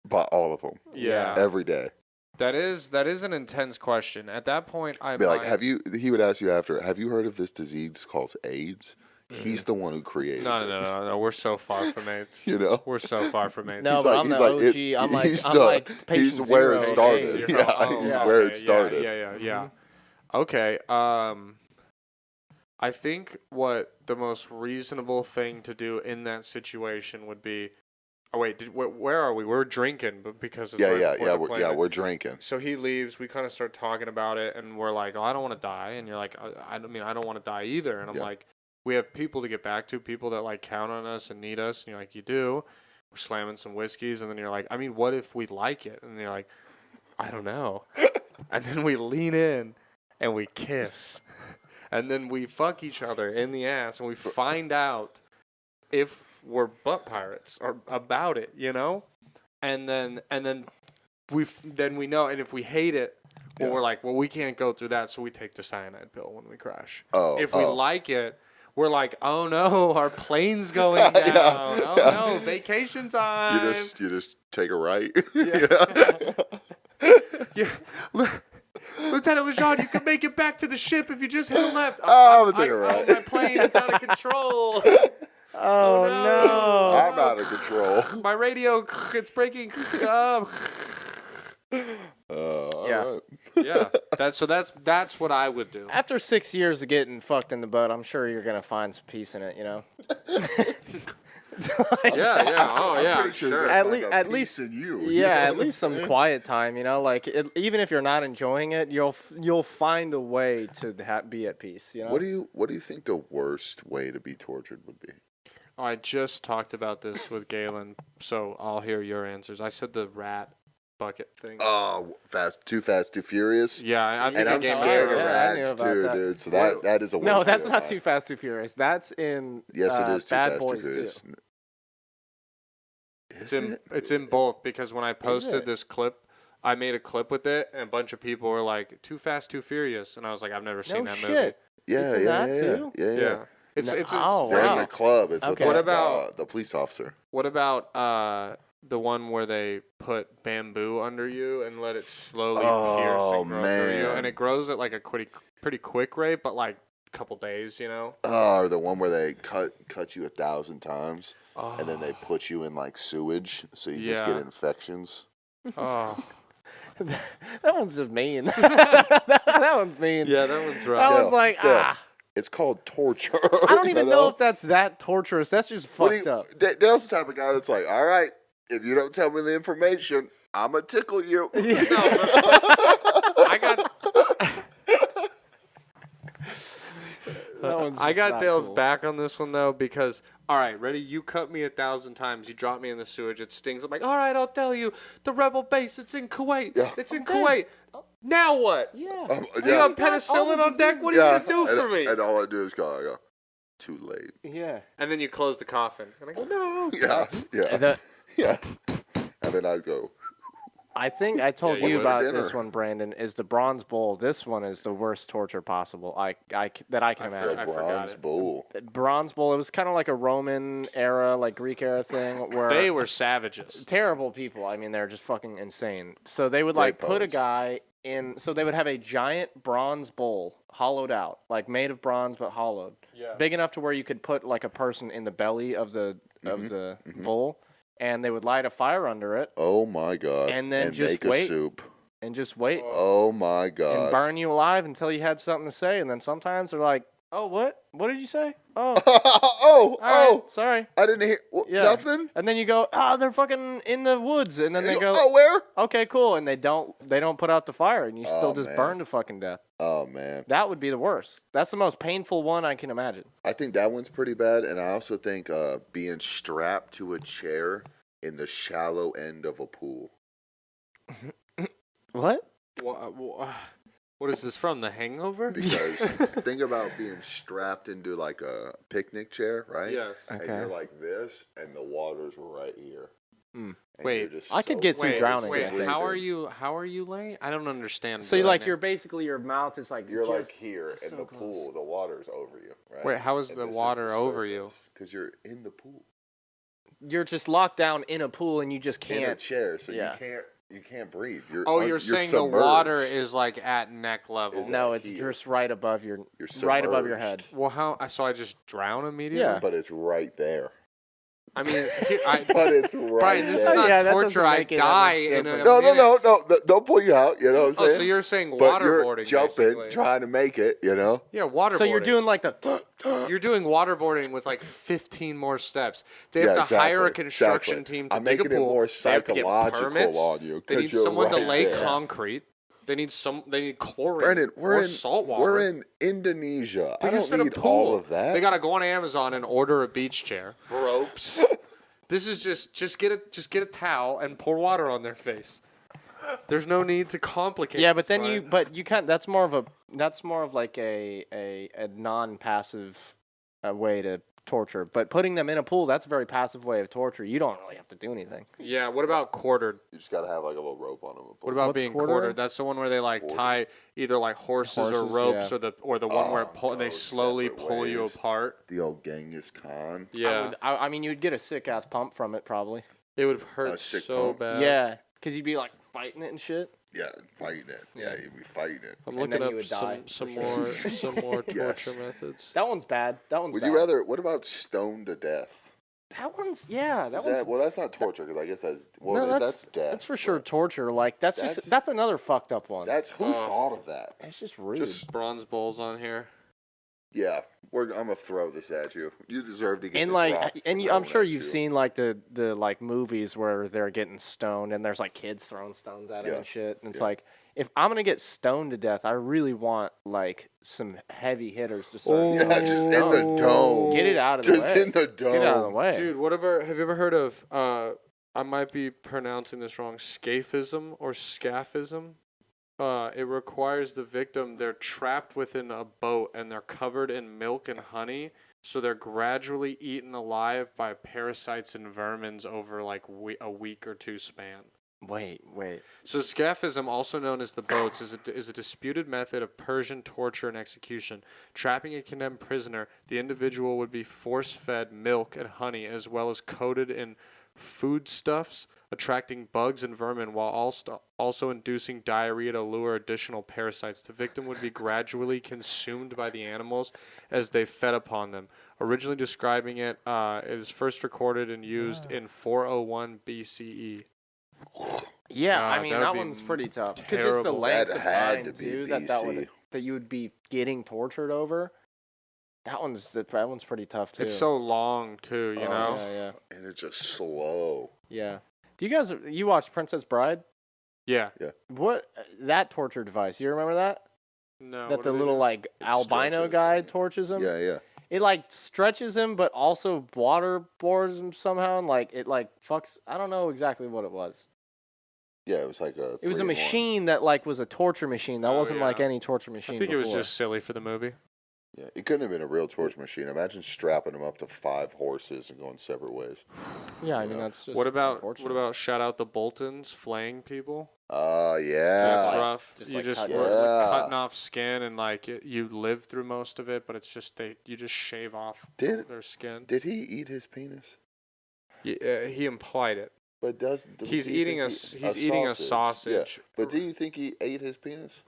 S2: by all of them.
S1: Yeah.
S2: Every day.
S1: That is an intense question. At that point, I'd
S2: be like, he would ask you after, have you heard of this disease called AIDS? He's the one who created it.
S1: No. We're so far from AIDS. We're so for from AIDS.
S3: No, but I'm the OG.
S2: He's where it started. He's where it started.
S1: Yeah. Okay. I think what the most reasonable thing to do in that situation would be. Oh wait, where are we? We're drinking, but because it's
S2: we're drinking.
S1: So he leaves. We kind of start talking about it, and we're like, "Oh, I don't want to die," and you're like, "I don't want to die either." And I'm like, "We have people to get back to, people that count on us and need us." And you're like, "You do." We're slamming some whiskeys, and then you're like, "I mean, what if we like it?" And you're like, "I don't know." And then we lean in, and we kiss, and then we fuck each other in the ass, and we find out if we're butt pirates or about it, and then we know, and if we hate it, we're like, well, we can't go through that, so we take the cyanide pill when we crash. If we like it, we're like, oh no, our plane's going down. Oh no, vacation time.
S2: You just take a right.
S1: Yeah. Lieutenant Lejeune, you can make it back to the ship if you just hit left.
S2: I'm taking a right.
S1: My plane, it's out of control.
S3: Oh, no.
S2: I'm out of control.
S1: My radio, it's breaking up.
S2: All
S3: Yeah.
S2: right.
S1: Yeah, that's what I would do.
S3: After 6 years of getting fucked in the butt, I'm sure you're gonna find some peace in it.
S1: Yeah. Oh, yeah.
S2: Pretty sure
S1: Sure.
S2: you're
S3: At
S2: gonna
S3: lea-
S2: find
S3: at
S2: a
S3: least-
S2: peace in you.
S3: Yeah, at least some quiet time. Like even if you're not enjoying it, you'll find a way to be at peace.
S2: What do you think the worst way to be tortured would be?
S1: I just talked about this with Galen, so I'll hear your answers. I said the rat bucket thing.
S2: Oh, Too Fast, Too Furious.
S1: Yeah, I think
S2: And
S1: it
S2: I'm
S1: gave me
S2: scared of
S1: a-
S3: Yeah, I knew
S2: rats
S3: about
S2: too,
S3: that.
S2: dude. So that is a
S3: No,
S2: worst
S3: that's
S2: way
S3: not
S2: to
S3: Too
S2: die.
S3: Fast, Too Furious. That's in
S2: Yes, it is Too
S3: Bad
S2: Fast,
S3: Boys
S2: Too Furious.
S3: too.
S1: It's in both because when I posted this clip, I made a clip with it, and a bunch of people were like, "Too Fast, Too Furious," and I was like, "I've never seen
S3: No
S1: that
S3: shit.
S1: movie."
S2: Yeah,
S3: It's in
S2: yeah,
S3: that
S2: yeah,
S3: too?
S2: yeah.
S1: It's
S3: Oh,
S2: They're in
S3: wow.
S2: the club. It's
S3: Okay.
S2: with
S1: What about-
S2: the police officer?
S1: What about the one where they put bamboo under you and let it slowly pierce and grow through you,
S2: man.
S1: and it grows at like a pretty quick rate, but like a couple days, you know?
S2: Or the one where they cut you 1,000 times, and then they
S1: Oh.
S2: put you in like sewage, so you just get
S1: Yeah.
S2: infections.
S1: Oh,
S3: That one's just mean. that one's mean.
S1: yeah, that one's
S3: That
S1: rough.
S3: one's like
S2: Dale, It's called torture.
S3: I don't even
S2: you
S3: know if that's that torturous. That's just
S2: What do
S3: fucked
S2: you-
S3: up.
S2: Dale's the type of guy that's like, all right, if you don't tell me the information, I'm going to tickle you.
S1: I got
S3: That one's
S1: I
S3: just
S1: got
S3: not
S1: Dale's
S3: cool.
S1: back on this one though because all right, ready? You cut me 1,000 times. You drop me in the sewage. It stings. I'm like, all right, I'll tell you. The rebel base. It's in Kuwait.
S2: Yeah.
S1: It's in Kuwait. Now what?
S3: Yeah.
S1: You got penicillin on deck? What are you gonna do for me?
S2: And all I do is go, too late.
S3: Yeah.
S1: And then you close the coffin. And I go, no.
S2: Yeah, yeah,
S3: The-
S2: yeah. And then I go,
S3: I think I told
S1: Yeah, you
S3: you
S1: would.
S3: about
S2: Dinner.
S3: this one, Brandon. Is the Bronze Bowl? This one is the worst torture possible. That I can
S1: I
S3: imagine.
S2: the
S1: I forgot
S2: Bronze
S1: it.
S2: Bowl.
S3: Bronze Bowl. It was kind of like a Roman era, like Greek era thing, where
S1: They were savages.
S3: terrible people. I mean, they're just fucking insane. So they would like
S2: Great
S3: put a
S2: bones.
S3: guy in. So they would have a giant bronze bowl, hollowed out, like made of bronze but hollowed,
S1: Yeah.
S3: big enough to where you could put like a person in the belly of the bowl, and they would light a fire under it
S2: Oh my God.
S3: And then just
S2: make a
S3: wait.
S2: soup.
S3: and just wait
S2: Oh my
S3: and
S2: God.
S3: burn you alive until you had something to say. And then sometimes they're like, "Oh, what? What did you say? Oh,
S2: oh,
S3: all right,
S2: oh.
S3: sorry."
S2: I didn't hear
S3: Yeah.
S2: nothing.
S3: And then you go, "Oh, they're fucking in the woods," and then they go,
S2: oh, where?
S3: "Okay, cool," and they don't put out the fire, and you still
S2: Oh,
S3: just
S2: man.
S3: burn to fucking death.
S2: Oh man.
S3: That would be the worst. That's the most painful one I can imagine.
S2: I think that one's pretty bad, and I also think being strapped to a chair in the shallow end of a pool.
S3: What?
S1: What is this from? The Hangover?
S2: Because think about being strapped into like a picnic chair, right?
S1: Yes.
S2: And
S3: Okay.
S2: you're like this, and the water's right here.
S3: Mm.
S2: And
S1: Wait,
S2: you're just
S3: I could get some
S1: Wait,
S3: drowning.
S1: wait.
S3: I think.
S1: How are you laying? I don't understand.
S3: So you're
S1: the
S3: like
S1: dynamic.
S3: you're basically your mouth is like
S2: You're like
S3: just-
S2: here in
S3: so
S2: the
S3: close.
S2: pool. The water's over you, right?
S1: Wait, how is the water over you?
S2: Because you're in the pool.
S3: You're just locked down in a pool and you just
S2: In a
S3: can't.
S2: chair, so
S3: Yeah.
S2: you can't breathe.
S1: You're saying the water
S2: submerged.
S1: is like at neck level.
S2: Is
S3: No,
S2: that
S3: it's
S2: here?
S3: just right above your
S2: You're
S3: right above your head.
S2: submerged.
S1: Well, how? So I just drown immediately?
S3: Yeah.
S2: But it's right there.
S1: I mean,
S2: But it's right
S1: Brian, this
S2: there.
S1: is not
S3: Yeah, that
S1: torture.
S3: doesn't
S1: I
S3: make it that
S1: die
S3: much
S1: in a
S3: difference.
S2: No,
S1: minute.
S2: don't pull you out. You know what I'm saying?
S1: Oh, so you're saying
S2: but you're
S1: waterboarding?
S2: jumping,
S1: basically.
S2: trying to make it. You know.
S1: Yeah, waterboarding.
S3: So you're doing like the.
S1: You're doing waterboarding with like 15 more steps. They
S2: Yeah,
S1: have to hire a
S2: exactly,
S1: construction
S2: exactly.
S1: team to
S2: I'm
S1: dig
S2: making
S1: a
S2: it
S1: pool.
S2: more
S1: They have to get
S2: psychological
S1: permits.
S2: on you,
S1: They
S2: 'cause
S1: need
S2: you're
S1: someone to
S2: right
S1: lay
S2: there.
S1: concrete. They need chlorine.
S2: Brandon,
S1: or salt water.
S2: we're in Indonesia.
S1: But
S2: I
S1: you
S2: don't
S1: said a
S2: need
S1: pool.
S2: all of that.
S1: They gotta go on Amazon and order a beach chair, ropes. This is just get a towel and pour water on their face. There's no need to complicate.
S3: Yeah,
S1: this,
S3: but then
S1: Brian.
S3: you can't. That's more of like a non-passive way to torture. But putting them in a pool, that's a very passive way of torture. You don't really have to do anything.
S1: Yeah. What about quartered?
S2: You just gotta have like a little rope on them.
S1: What about
S3: What's
S1: being
S3: quartered?
S1: quartered? That's the one where they like tie either like horses or
S3: Horses,
S1: ropes,
S3: yeah.
S1: or the one where
S2: Oh,
S1: they
S2: go
S1: slowly
S2: separate
S1: pull you
S2: ways.
S1: apart.
S2: the old Genghis Khan?
S1: Yeah,
S3: I mean, you'd get a sick ass pump from it probably.
S1: it would hurt
S2: A sick
S1: so
S2: pump?
S1: bad.
S3: Yeah, because you'd be like fighting it and shit.
S2: Yeah, fighting it. Yeah, you'd be fighting it.
S1: I'm
S3: And
S1: looking
S3: then
S1: up
S3: you would die,
S1: some
S3: for
S1: more some more torture
S2: Yes.
S1: methods.
S3: That one's bad. That one's
S2: Would
S3: bad.
S2: you rather? What about stoned to death?
S3: That one's yeah. That
S2: Is
S3: one's
S2: that well? That's not torture because I guess
S3: no.
S2: that's death.
S3: That's for sure
S2: but
S3: torture. Like that's another fucked up one.
S2: That's who thought of that?
S3: It's just rude.
S2: Just
S1: Bronze bowls on here.
S2: yeah. I'm gonna throw this at you. You deserve to get
S3: and
S2: this
S3: like
S2: rock
S3: I'm
S2: thrown
S3: sure
S2: at
S3: you've
S2: you.
S3: seen like the like movies where they're getting stoned and there's like kids throwing stones at them
S2: Yeah.
S3: and shit. And it's
S2: Yeah.
S3: like if I'm gonna get stoned to death, I really want like some heavy hitters to start.
S2: Yeah, just in the dome.
S3: Get it out of the
S2: Just
S3: way.
S2: in the dome.
S3: Get it out of the way,
S1: Dude, have you ever heard of I might be pronouncing this wrong, scaphism or scaphism? It requires the victim, they're trapped within a boat and they're covered in milk and honey, so they're gradually eaten alive by parasites and vermins over like a week or two span.
S3: Wait.
S1: So scaphism, also known as the boats, is a disputed method of Persian torture and execution. Trapping a condemned prisoner, the individual would be force-fed milk and honey as well as coated in foodstuffs, attracting bugs and vermin while also inducing diarrhea to lure additional parasites. The victim would be gradually consumed by the animals as they fed upon them. Originally describing it, it was first recorded and used in 401 BCE.
S3: Yeah, I
S1: God,
S3: mean
S1: that would
S3: that
S1: be
S3: one's pretty tough because it's the
S1: terrible.
S3: length
S2: That
S3: of
S2: had
S3: time
S2: to be
S3: too
S2: BC.
S3: that you would be getting tortured over. That one's pretty tough too.
S1: It's so long too, you know.
S3: Yeah.
S2: And it's just slow.
S3: Yeah. Do you watch Princess Bride?
S1: Yeah.
S3: What that torture device? You remember that?
S1: No.
S3: That
S1: what
S3: the
S1: do they
S3: little
S1: do?
S3: like albino
S2: stretches
S3: guy
S2: him.
S3: tortures him.
S2: Yeah.
S3: It like stretches him, but also waterboards him somehow, and like it like fucks. I don't know exactly what it was.
S2: Yeah, it was like a.
S3: It was a
S2: 3-in-1.
S3: machine that like was a torture machine. That
S1: Oh,
S3: wasn't like
S1: yeah.
S3: any torture machine.
S1: I think it was
S3: before.
S1: just silly for the movie.
S2: Yeah, it couldn't have been a real torture machine. Imagine strapping them up to 5 horses and going separate ways.
S3: Yeah, I mean that's just
S1: What
S3: unfortunate.
S1: about shout out the Boltons flaying people?
S2: Oh,
S1: That's
S2: yeah.
S1: rough.
S3: just
S1: You
S3: like
S1: just
S3: cutting
S1: were
S2: Yeah.
S1: cutting off skin and like you live through most of it, but it's just you just shave off their skin.
S2: Did he eat his penis?
S1: He implied it.
S2: But
S1: He's
S2: do you
S1: eating
S2: think
S1: he's eating a sausage.
S2: Yeah. But do you think he ate his penis?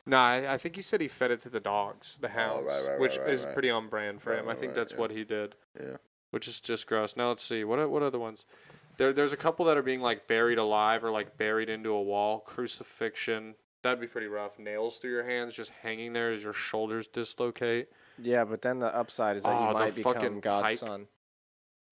S1: No, I think he said he fed it to the dogs, the hounds,
S2: right,
S1: which
S2: right,
S1: is
S2: right.
S1: pretty on brand for
S2: Right,
S1: him. I think
S2: right,
S1: that's
S2: yeah.
S1: what he did.
S2: Yeah.
S1: Which is just gross. Now let's see. What other ones? There's a couple that are being like buried alive or like buried into a wall. Crucifixion. That'd be pretty rough. Nails through your hands, just hanging there as your shoulders dislocate.
S3: Yeah, but then the upside is that you
S1: the
S3: might become
S1: fucking
S3: God's
S1: pike.
S3: son.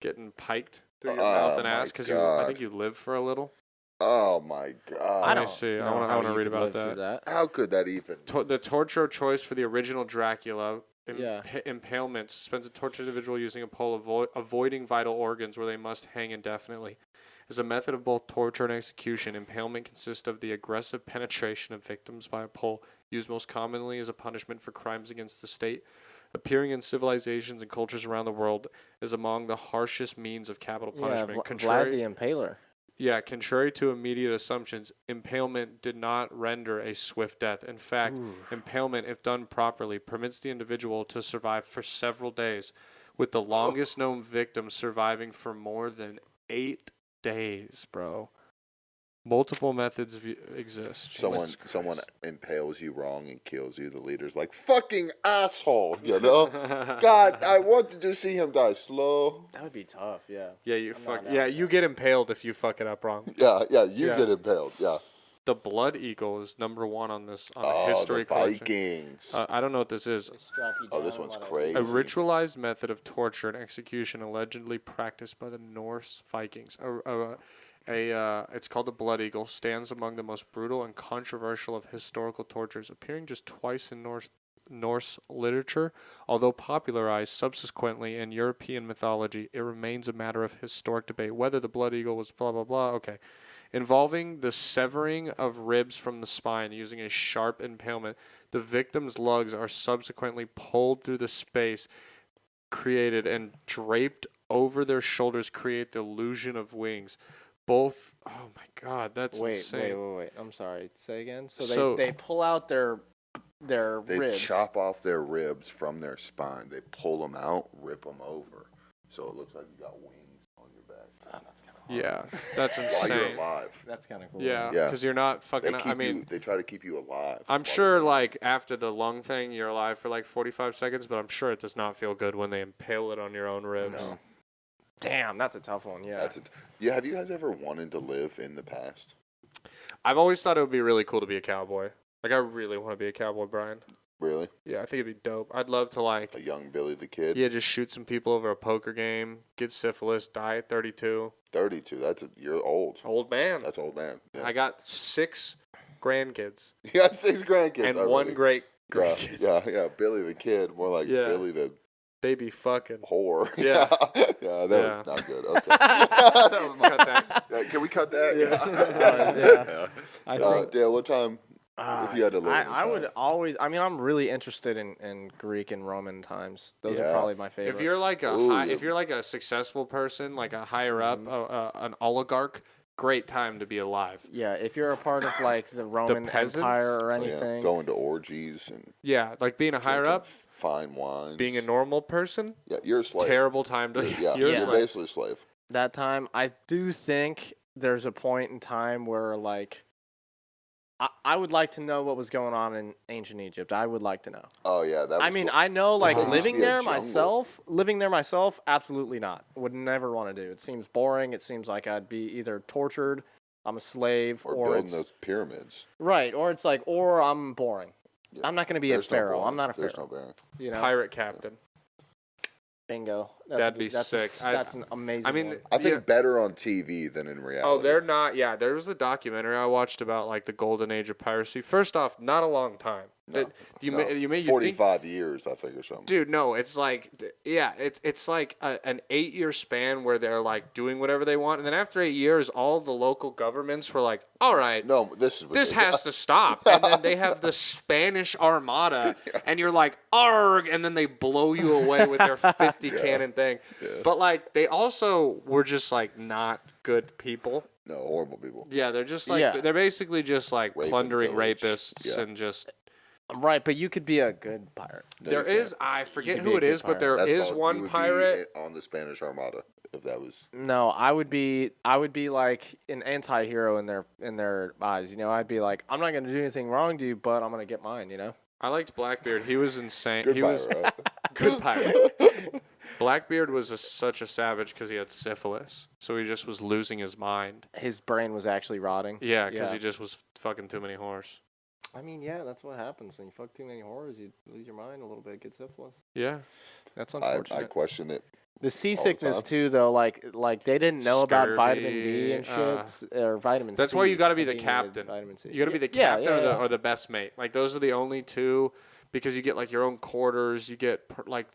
S1: Getting piked through your
S2: Oh
S1: mouth and
S2: my
S1: ass because I
S2: God.
S1: think you live for a little.
S2: Oh, my God.
S3: I
S1: Let
S3: don't
S1: me see. I
S3: know
S1: wanna
S3: how you
S1: read
S3: could
S1: about
S3: live through that.
S2: How could that even?
S1: The torture of choice for the original Dracula,
S3: Yeah.
S1: impalement, suspends a tortured individual using a pole, avoiding vital organs where they must hang indefinitely. As a method of both torture and execution, impalement consists of the aggressive penetration of victims by a pole, used most commonly as a punishment for crimes against the state. Appearing in civilizations and cultures around the world is among the harshest means of capital punishment.
S3: Yeah, Vlad the Impaler.
S1: Yeah, contrary to immediate assumptions, impalement did not render a swift death. In fact, impalement, if done properly, permits the individual to survive for several days, with the longest known victim surviving for more than 8 days, bro. Multiple methods exist.
S2: Someone
S1: Jesus
S2: someone
S1: Christ.
S2: impales you wrong and kills you. The leader's like, fucking asshole, you know? God, I wanted to see him die slow.
S3: That would be tough. Yeah.
S1: Yeah, you
S3: I'm
S1: fuck.
S3: not down
S1: Yeah,
S3: with
S1: you
S3: that.
S1: get impaled if you fuck it up wrong.
S2: Yeah, you
S1: Yeah.
S2: get impaled, yeah.
S1: The blood eagle is number one on this a
S2: Oh,
S1: history
S2: the
S1: collection.
S2: Vikings.
S1: I don't know what this is.
S3: They strap you
S2: Oh,
S3: down
S2: this
S3: and
S2: one's
S3: let it-
S2: crazy.
S1: A ritualized method of torture and execution allegedly practiced by the Norse Vikings. It's called the Blood Eagle, stands among the most brutal and controversial of historical tortures, appearing just twice in Norse literature. Although popularized subsequently in European mythology, it remains a matter of historic debate whether the Blood Eagle was blah, blah, blah. Okay. Involving the severing of ribs from the spine using a sharp impalement, the victim's lugs are subsequently pulled through the space created and draped over their shoulders, create the illusion of wings. Both, oh my God, that's insane.
S3: Wait. I'm sorry. Say again.
S1: So-
S3: So they pull out their
S2: They
S3: ribs.
S2: chop off their ribs from their spine. They pull them out, rip them over. So it looks like you got wings on your back.
S3: Oh, that's kind of
S1: Yeah, that's
S2: while you're
S1: insane.
S2: alive.
S3: That's kind of cool.
S1: Yeah,
S2: Yeah.
S1: because you're not fucking.
S2: They try to keep you alive.
S1: I'm
S2: while
S1: sure,
S2: you're
S1: like after the lung thing, you're alive for like 45 seconds, but I'm sure it does not feel good when they impale it on your own ribs.
S2: No.
S3: Damn, that's a tough one. Yeah.
S2: Yeah. Have you guys ever wanted to live in the past?
S1: I've always thought it would be really cool to be a cowboy. Like, I really want to be a cowboy, Brian.
S2: Really?
S1: Yeah, I think it'd be dope. I'd love to, like,
S2: A young Billy the Kid?
S1: yeah, just shoot some people over a poker game, get syphilis, die at 32.
S2: 32. You're old.
S1: Old man.
S2: That's old man. Yeah.
S1: I got 6 grandkids
S2: You got 6 grandkids
S1: and
S2: already.
S1: 1 great grandkid.
S2: Yeah. Billy the Kid. More like
S1: Yeah.
S2: Billy the
S1: They be fucking.
S2: whore.
S1: Yeah.
S2: Yeah, that was not good. Okay.
S1: Cut that.
S2: Can we cut that?
S3: Yeah. I think
S2: Dale, what time? If you had to live in
S3: I would
S2: time.
S3: always. I mean, I'm really interested in Greek and Roman times. Those are
S2: Yeah.
S3: probably my favorite.
S1: If you're like a
S2: Ooh,
S1: if you're like a successful person, like a higher up, an oligarch, great time to be alive.
S3: yeah, if you're a part of like the Roman
S1: peasants?
S3: Empire or
S2: Oh, yeah,
S3: anything,
S2: going to orgies and
S1: Yeah, like being a higher
S2: drinking
S1: up,
S2: fine wines.
S1: being a normal person,
S2: Yeah, you're a slave.
S1: terrible time to.
S2: Yeah,
S1: You're a
S3: Yeah.
S2: you're
S1: slave.
S2: basically a slave.
S3: that time, I do think there's a point in time where like. I would like to know what was going on in ancient Egypt. I would like to know.
S2: Oh yeah, that. Was
S3: I mean,
S2: cool.
S3: I know like
S2: There used to be a
S3: living there myself, absolutely not. Would never want to do. It seems boring. It seems like I'd be either tortured, I'm a slave,
S2: or
S3: or
S2: building
S3: it's
S2: those pyramids.
S3: right, or it's like, or I'm boring.
S2: Yeah.
S3: I'm not going to be
S2: There's
S3: a pharaoh.
S2: No
S3: I'm not a
S2: There's
S3: pharaoh.
S2: no bearing.
S3: You know,
S1: Pirate captain.
S3: bingo.
S1: That'd be
S3: that's
S1: sick.
S3: That's an amazing.
S1: I mean,
S3: one.
S2: I think
S1: Yeah.
S2: better on TV than in reality.
S1: Oh, they're not. Yeah, there was a documentary I watched about like the golden age of piracy. First off, not a long time.
S2: No,
S1: you
S2: no.
S1: you think
S2: 45 years, I think, or something.
S1: Dude, no, it's like, yeah, it's like an 8-year span where they're like doing whatever they want, and then after 8 years, all the local governments were like, all right,
S2: No, this is
S1: this
S2: ridiculous.
S1: has to stop, and then they have the Spanish Armada, and you're like, arg, and then they blow you away with their 50 cannon thing, but like they also were just like not good people.
S2: No, horrible people.
S1: Yeah, they're just like
S3: Yeah.
S1: they're basically just like
S2: Rape and
S1: plundering
S2: pillage.
S1: rapists
S2: Yeah.
S1: and just.
S3: Right, but you could be a good pirate.
S1: There is, I forget
S3: could be
S1: who
S3: a
S1: it
S3: good
S1: is, but
S3: pirate.
S1: there
S2: That's
S1: is
S2: called-
S1: one
S2: you would
S1: pirate.
S2: be on the Spanish Armada if that was.
S3: No, I would be like an anti-hero in their eyes. You know, I'd be like, I'm not going to do anything wrong to you, but I'm going to get mine. You know.
S1: I liked Blackbeard. He was insane.
S2: Good
S1: he
S2: pirate,
S1: was
S2: right?
S1: good pirate. Blackbeard was such a savage because he had syphilis, so he just was losing his mind.
S3: His brain was actually rotting.
S1: Yeah, because he just was fucking too many whores.
S3: I mean, yeah, that's what happens when you fuck too many whores. You lose your mind a little bit, get syphilis.
S1: Yeah,
S3: That's
S2: I
S3: unfortunate.
S2: question it.
S3: The seasickness
S2: time.
S3: too, though, like they didn't know about vitamin D and
S1: Scurvy,
S3: shit, or vitamin C.
S1: that's why you got to be
S3: I
S1: the
S3: think you needed
S1: captain.
S3: Vitamin C.
S1: You got to be the
S3: Yeah,
S1: captain
S3: yeah.
S1: or the best mate. Like those are the only two, because you get like your own quarters. You get like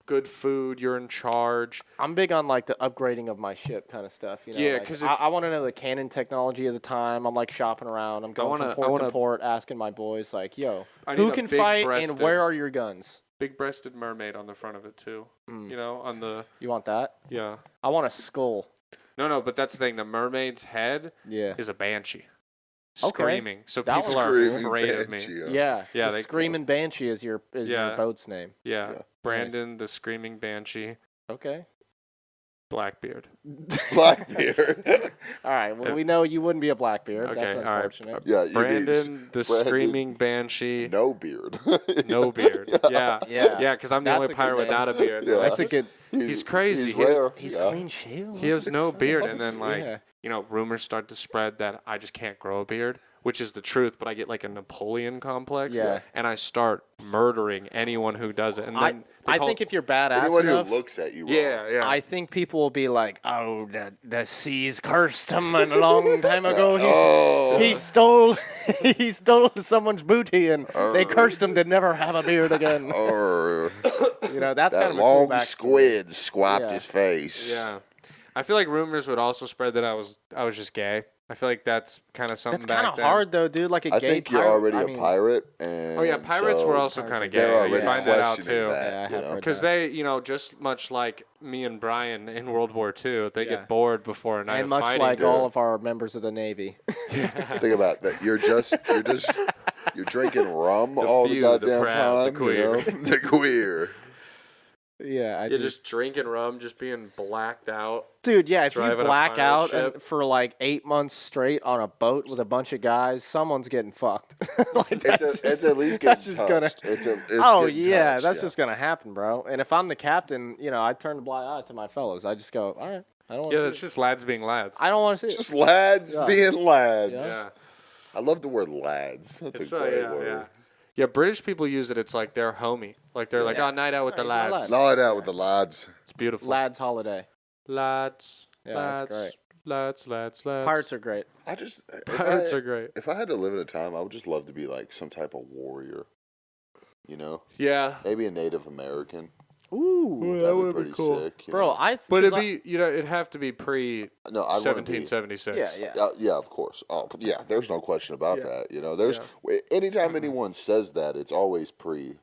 S1: good food. You're in charge.
S3: I'm big on like the upgrading of my ship kind of stuff. You know,
S1: Yeah,
S3: like,
S1: 'cause
S3: I want to know the cannon technology of the time. I'm like shopping around. I'm going from port to port, asking my boys like, "Yo,
S1: I
S3: who
S1: need a
S3: can fight and
S1: big-breasted-
S3: where are your guns?"
S1: Big-breasted mermaid on the front of it too. You know, on the
S3: You want that?
S1: yeah.
S3: I want a skull.
S1: No, but that's the thing. The mermaid's head
S3: Yeah.
S1: is a banshee,
S3: Okay.
S1: screaming. So
S3: That
S1: people
S3: one's
S1: are
S2: Screaming
S1: afraid of
S2: banshee,
S1: me.
S2: huh?
S3: Yeah.
S1: Yeah,
S3: The
S1: they-
S3: screaming banshee is your
S1: Yeah.
S3: boat's name.
S1: Yeah.
S2: Yeah.
S1: Brandon, the screaming banshee,
S3: Okay.
S1: Blackbeard.
S2: Blackbeard.
S3: All right. Well, we know you wouldn't be a Blackbeard.
S1: Okay,
S3: That's
S1: all right.
S3: unfortunate.
S2: Yeah, you'd
S1: Brandon, the
S2: Brandon,
S1: screaming banshee,
S2: no beard.
S1: no beard. Yeah,
S3: Yeah.
S1: yeah, because I'm the
S3: That's
S1: only
S3: a good
S1: pirate
S3: name.
S1: without a beard.
S2: Yeah.
S3: That's a good.
S1: He's crazy.
S2: He's
S1: He has-
S2: rare.
S3: He's
S2: Yeah.
S3: clean shaven.
S1: He has no beard, and then like
S3: Yeah.
S1: you know, rumors start to spread that I just can't grow a beard, which is the truth. But I get like a Napoleon complex,
S3: Yeah.
S1: and I start murdering anyone who does it. And then
S3: I think if you're badass
S2: Anyone
S3: enough,
S2: who looks at you wrong.
S1: yeah,
S3: I think people will be like, "Oh, the seas cursed him a long time ago.
S2: Oh.
S3: He stole he stole someone's booty, and they cursed him to never have a beard again."
S2: Or
S3: You know, that's
S2: that
S3: kind of a cool
S2: long
S3: backstory.
S2: squid swapped
S3: Yeah.
S2: his face.
S1: yeah. I feel like rumors would also spread that I was just gay. I feel like that's kind of something
S3: That's
S1: back
S3: kind of
S1: then.
S3: hard though, dude. Like a
S2: I
S3: gay
S2: think
S3: pirate.
S2: you're already
S3: I
S2: a
S3: mean,
S2: pirate. And
S1: Oh yeah, pirates
S2: so
S1: were also kind of gay.
S2: They're
S1: You
S2: already
S1: find that out
S2: questioning
S1: too.
S3: Yeah, I
S2: that.
S3: have
S2: you know?
S3: heard
S1: Because they, you know, just much like me and Brian in World War II, they
S3: Yeah.
S1: get bored before a night
S3: and
S1: of
S3: much
S1: fighting.
S3: like
S2: dude.
S3: all of our members of the Navy.
S2: Think about that. You're drinking rum all
S1: few,
S2: the
S1: the
S2: goddamn
S1: proud, the
S2: time. You know?
S1: queer.
S2: The queer.
S3: Yeah,
S1: You're just drinking rum, just being blacked out.
S3: Dude, yeah, if you
S1: driving a
S3: black
S1: pirate
S3: out
S1: ship.
S3: for like 8 months straight on a boat with a bunch of guys, someone's getting fucked. Like,
S2: It's at least
S3: that's
S2: getting
S3: just gonna-
S2: touched. It's
S3: oh
S2: getting
S3: yeah,
S2: touched,
S3: that's just gonna happen, bro. And if I'm the captain, I turn a blind eye to my fellows. I just go, all right, I don't want to
S1: Yeah,
S3: see
S1: that's
S3: it.
S1: just lads being lads.
S3: I don't want to see it.
S2: just lads
S3: Yeah.
S2: being lads.
S1: Yeah.
S2: I love the word lads. That's
S1: It's
S2: a great
S1: yeah,
S2: word.
S1: yeah. Yeah, British people use it. It's like they're homie. Like they're like,
S3: Yeah.
S1: oh, night out with
S3: Oh,
S1: the
S3: he's my
S1: lads.
S3: lad.
S2: Gnaw it out with the lads.
S1: It's beautiful.
S3: Lads holiday.
S1: Lads.
S3: Yeah,
S1: lads.
S3: that's great.
S1: Lads.
S3: Pirates are great.
S1: Pirates are great.
S2: If I had to live in a time, I would just love to be like some type of warrior.
S1: Yeah.
S2: Maybe a Native American.
S3: Ooh,
S2: That'd be pretty sick.
S3: bro.
S1: But it'd have to be pre
S2: No, I want to be.
S1: 1776.
S3: Yeah.
S2: Yeah, of course. Oh, yeah. There's no question about
S1: Yeah.
S2: that. There's anytime anyone says that, it's always pre.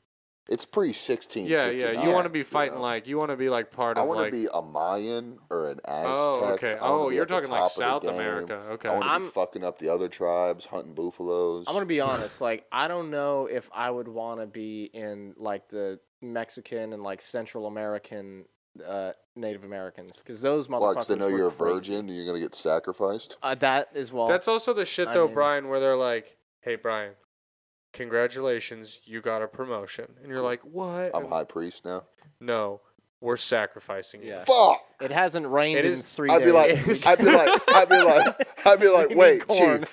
S2: It's pre 16.
S1: Yeah. You want to be fighting you want to be like part
S2: I
S1: of
S2: want
S1: like.
S2: to be a Mayan or an Aztec.
S1: Oh, okay.
S2: I wanna
S1: Oh,
S2: be
S1: you're
S2: at the
S1: talking like
S2: top of the
S1: South
S2: game.
S1: America. Okay.
S2: I want to be fucking up the other tribes, hunting buffaloes.
S3: I'm gonna be honest. Like, I don't know if I would want to be in like the Mexican and like Central American Native Americans, because those motherfuckers.
S2: Why? 'Cause they know
S3: were
S2: you're a
S3: crazy.
S2: virgin and you're gonna get sacrificed.
S3: That as well.
S1: That's also the shit
S3: I
S1: though,
S3: mean-
S1: Brian, where they're like, "Hey, Brian, congratulations, you got a promotion," and you're like, "What?"
S2: I'm high priest now.
S1: No, we're sacrificing you.
S3: Yeah.
S2: Fuck.
S3: It hasn't rained
S1: It
S3: in
S1: is-
S3: 3
S2: I'd
S3: days.
S2: be like,
S3: We
S2: wait,
S3: need corn."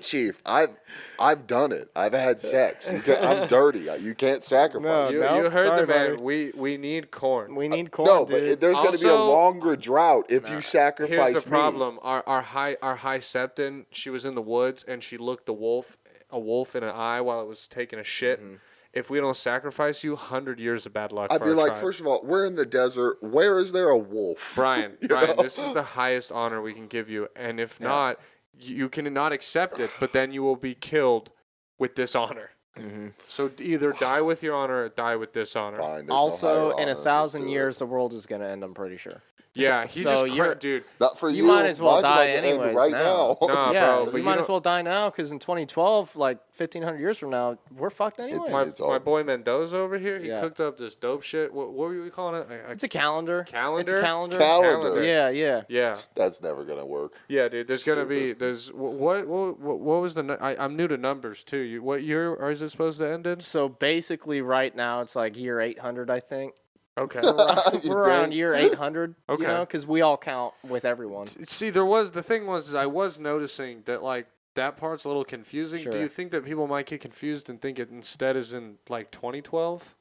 S2: chief, I've done it. I've had sex. I'm dirty. You can't sacrifice
S3: No,
S2: me.
S1: You heard
S3: sorry,
S1: the man.
S3: buddy.
S1: We need corn.
S3: We need corn,
S2: No,
S3: dude.
S2: but there's going to be a
S1: Also-
S2: longer drought if you sacrifice
S1: Here's the
S2: me.
S1: problem. Our high septon, she was in the woods and she looked a wolf in an eye while it was taking a shit.
S3: Mm-hmm.
S1: If we don't sacrifice you, 100 years of bad luck.
S2: I'd
S1: for
S2: be
S1: our
S2: like,
S1: tribe.
S2: first of all, we're in the desert. Where is there a wolf?
S1: Brian,
S2: You
S1: Brian,
S2: know?
S1: this is the highest honor we can give you, and if not, you cannot accept it. But then you will be killed with dishonor.
S3: Mm-hmm.
S1: So either die with your honor or die with dishonor.
S2: Fine. there's no
S3: Also,
S2: higher
S3: in
S2: honor. Let's
S3: 1,000
S2: do it.
S3: years, the world is gonna end. I'm pretty sure.
S1: Yeah, he
S3: So
S1: just
S3: you're-
S1: dude.
S2: Not for you.
S3: You might as well
S2: Mine's about
S3: die
S2: to end
S3: anyways
S2: right
S3: now.
S2: now.
S1: Nah,
S3: Yeah,
S1: bro, but
S3: you
S1: you
S3: might as
S1: don't-
S3: well die now, because in 2012, like 1,500 years from now, we're fucked anyway.
S1: My,
S2: It's all-
S1: my boy Mendoza over here, he
S3: Yeah.
S1: cooked up this dope shit. What were we calling it?
S3: It's a calendar.
S1: Calendar?
S3: It's a calendar.
S2: Calendar.
S3: Yeah, yeah.
S1: Yeah,
S2: That's never gonna work.
S1: yeah, dude. There's gonna be
S2: Stupid.
S1: what was the I'm new to numbers too. What year is it supposed to end in?
S3: So basically, right now, it's like year 800, I think.
S1: Okay.
S2: You
S3: We're around
S2: think?
S3: year 800.
S1: Okay.
S3: Because we all count with everyone.
S1: See, the thing was I was noticing that like that part's a little confusing. Do
S3: Sure.
S1: you think that people might get confused and think it instead is in like 2012?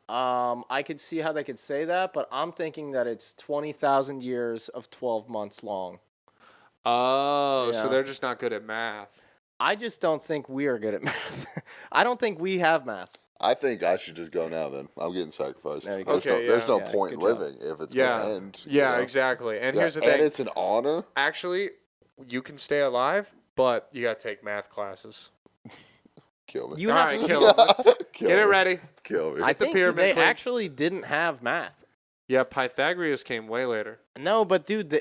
S3: I could see how they could say that, but I'm thinking that it's 20,000 years of 12 months long.
S1: Oh, so
S3: Yeah.
S1: they're just not good at math.
S3: I just don't think we are good at math. I don't think we have math.
S2: I think I should just go now. Then I'm getting sacrificed.
S3: There you go.
S2: There's no
S3: Yeah,
S2: point in
S3: good job.
S2: living if it's
S1: Yeah.
S2: gonna end.
S1: Yeah,
S2: you know?
S1: exactly. And
S2: Yeah,
S1: here's the
S2: and
S1: thing.
S2: it's an honor.
S1: Actually, you can stay alive, but you got to take math classes.
S2: Kill me.
S3: You
S1: All
S3: have
S1: right, kill him. Let's
S2: Kill
S1: get it
S2: me.
S1: ready.
S2: Kill me.
S3: I
S1: the
S3: think
S1: pyramid
S3: they
S1: clean.
S3: actually didn't have math.
S1: Yeah, Pythagoras came way later.
S3: No, but dude,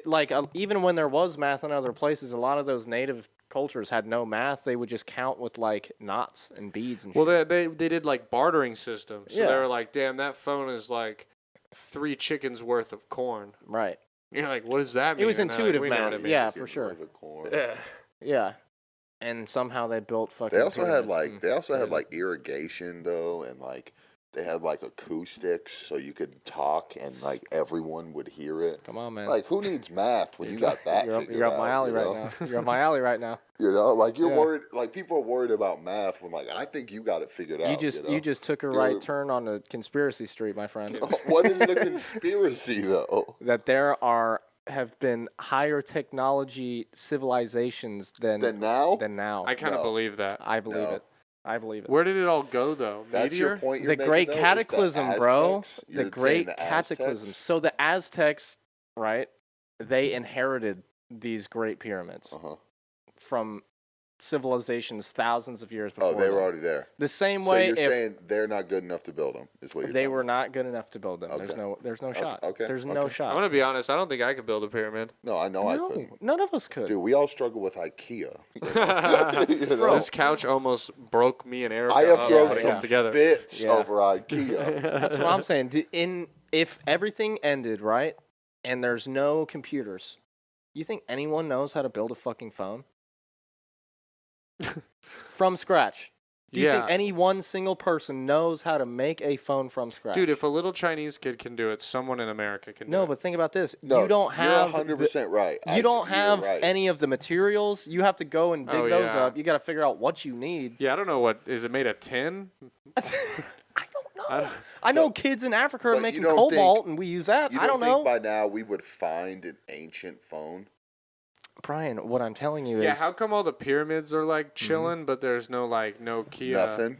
S3: even when there was math in other places, a lot of those native cultures had no math. They would just count with like knots and beads and
S1: Well,
S3: shit.
S1: they did like bartering systems. So they
S3: Yeah.
S1: were like, damn, that phone is like 3 chickens worth of corn.
S3: Right.
S1: You're like, what does that mean?
S3: It was
S1: And they're like,
S3: intuitive
S1: "We know what
S3: math,
S1: it means."
S3: yeah. for sure.
S2: Worth of corn.
S1: Yeah.
S3: Yeah. And somehow they built fucking.
S2: They also had
S3: pyramids.
S2: like irrigation though, and like they had like acoustics, so you could talk and like everyone would hear it.
S3: Come on, man.
S2: Like who needs math when you got that?
S3: You're up my alley
S2: you know?
S3: right now. You're up my alley right now.
S2: You know, like you're
S3: Yeah.
S2: worried. Like people are worried about math when like I think you got it figured out.
S3: You just took a right turn on a conspiracy street, my friend.
S2: What is the conspiracy though?
S3: That there have been higher technology civilizations than
S2: now?
S3: now.
S1: I kind of
S2: No.
S1: believe that.
S3: I believe
S2: No.
S3: it. I believe it.
S1: Where did it all go, though?
S2: That's
S1: Meteor?
S2: your point. You're
S3: The
S2: making,
S3: Great
S2: though, is
S3: Cataclysm, bro.
S2: Aztecs?
S3: The
S2: You're
S3: Great
S2: saying the
S3: Cataclysm.
S2: Aztecs?
S3: So the Aztecs, right? They inherited these great pyramids
S2: Uh-huh.
S3: from civilizations thousands of years
S2: Oh,
S3: before.
S2: they were
S3: them.
S2: already there.
S3: The same
S2: So
S3: way
S2: you're
S3: if
S2: saying they're not good enough to build them? Is what you're
S3: they
S2: telling
S3: were
S2: me.
S3: not good enough to build them.
S2: Okay.
S3: There's no shot.
S2: okay,
S3: There's no
S2: okay.
S3: shot.
S1: I'm gonna be honest. I don't think I could build a pyramid.
S2: No, I know I
S3: no,
S2: couldn't.
S3: none of us could.
S2: Dude, we all struggle with IKEA. You know?
S1: This couch almost broke me and Erica
S2: I have
S1: up
S2: thrown
S1: putting
S2: some
S1: them together.
S2: fits
S3: Yeah.
S2: over IKEA.
S3: That's what I'm saying. if everything ended, right, and there's no computers, you think anyone knows how to build a fucking phone? From scratch. Do you think any one single person knows how to make a phone from scratch?
S1: Dude, if a little Chinese kid can do it, someone in America can do it.
S3: No, but think about this.
S2: No,
S3: you don't have...
S2: You're 100% right.
S3: You don't have
S2: right.
S3: any of the materials. You have to go and dig those up. You got to figure out what you need.
S1: Yeah, I don't know what... Is it made of tin?
S3: I don't know. I know kids in Africa are making cobalt, and we use that. I don't know.
S2: By now we would find an ancient phone?
S3: Brian, what I'm telling you is...
S1: Yeah, how come all the pyramids are, like, chilling, but there's no, like, Nokia?
S2: Nothing.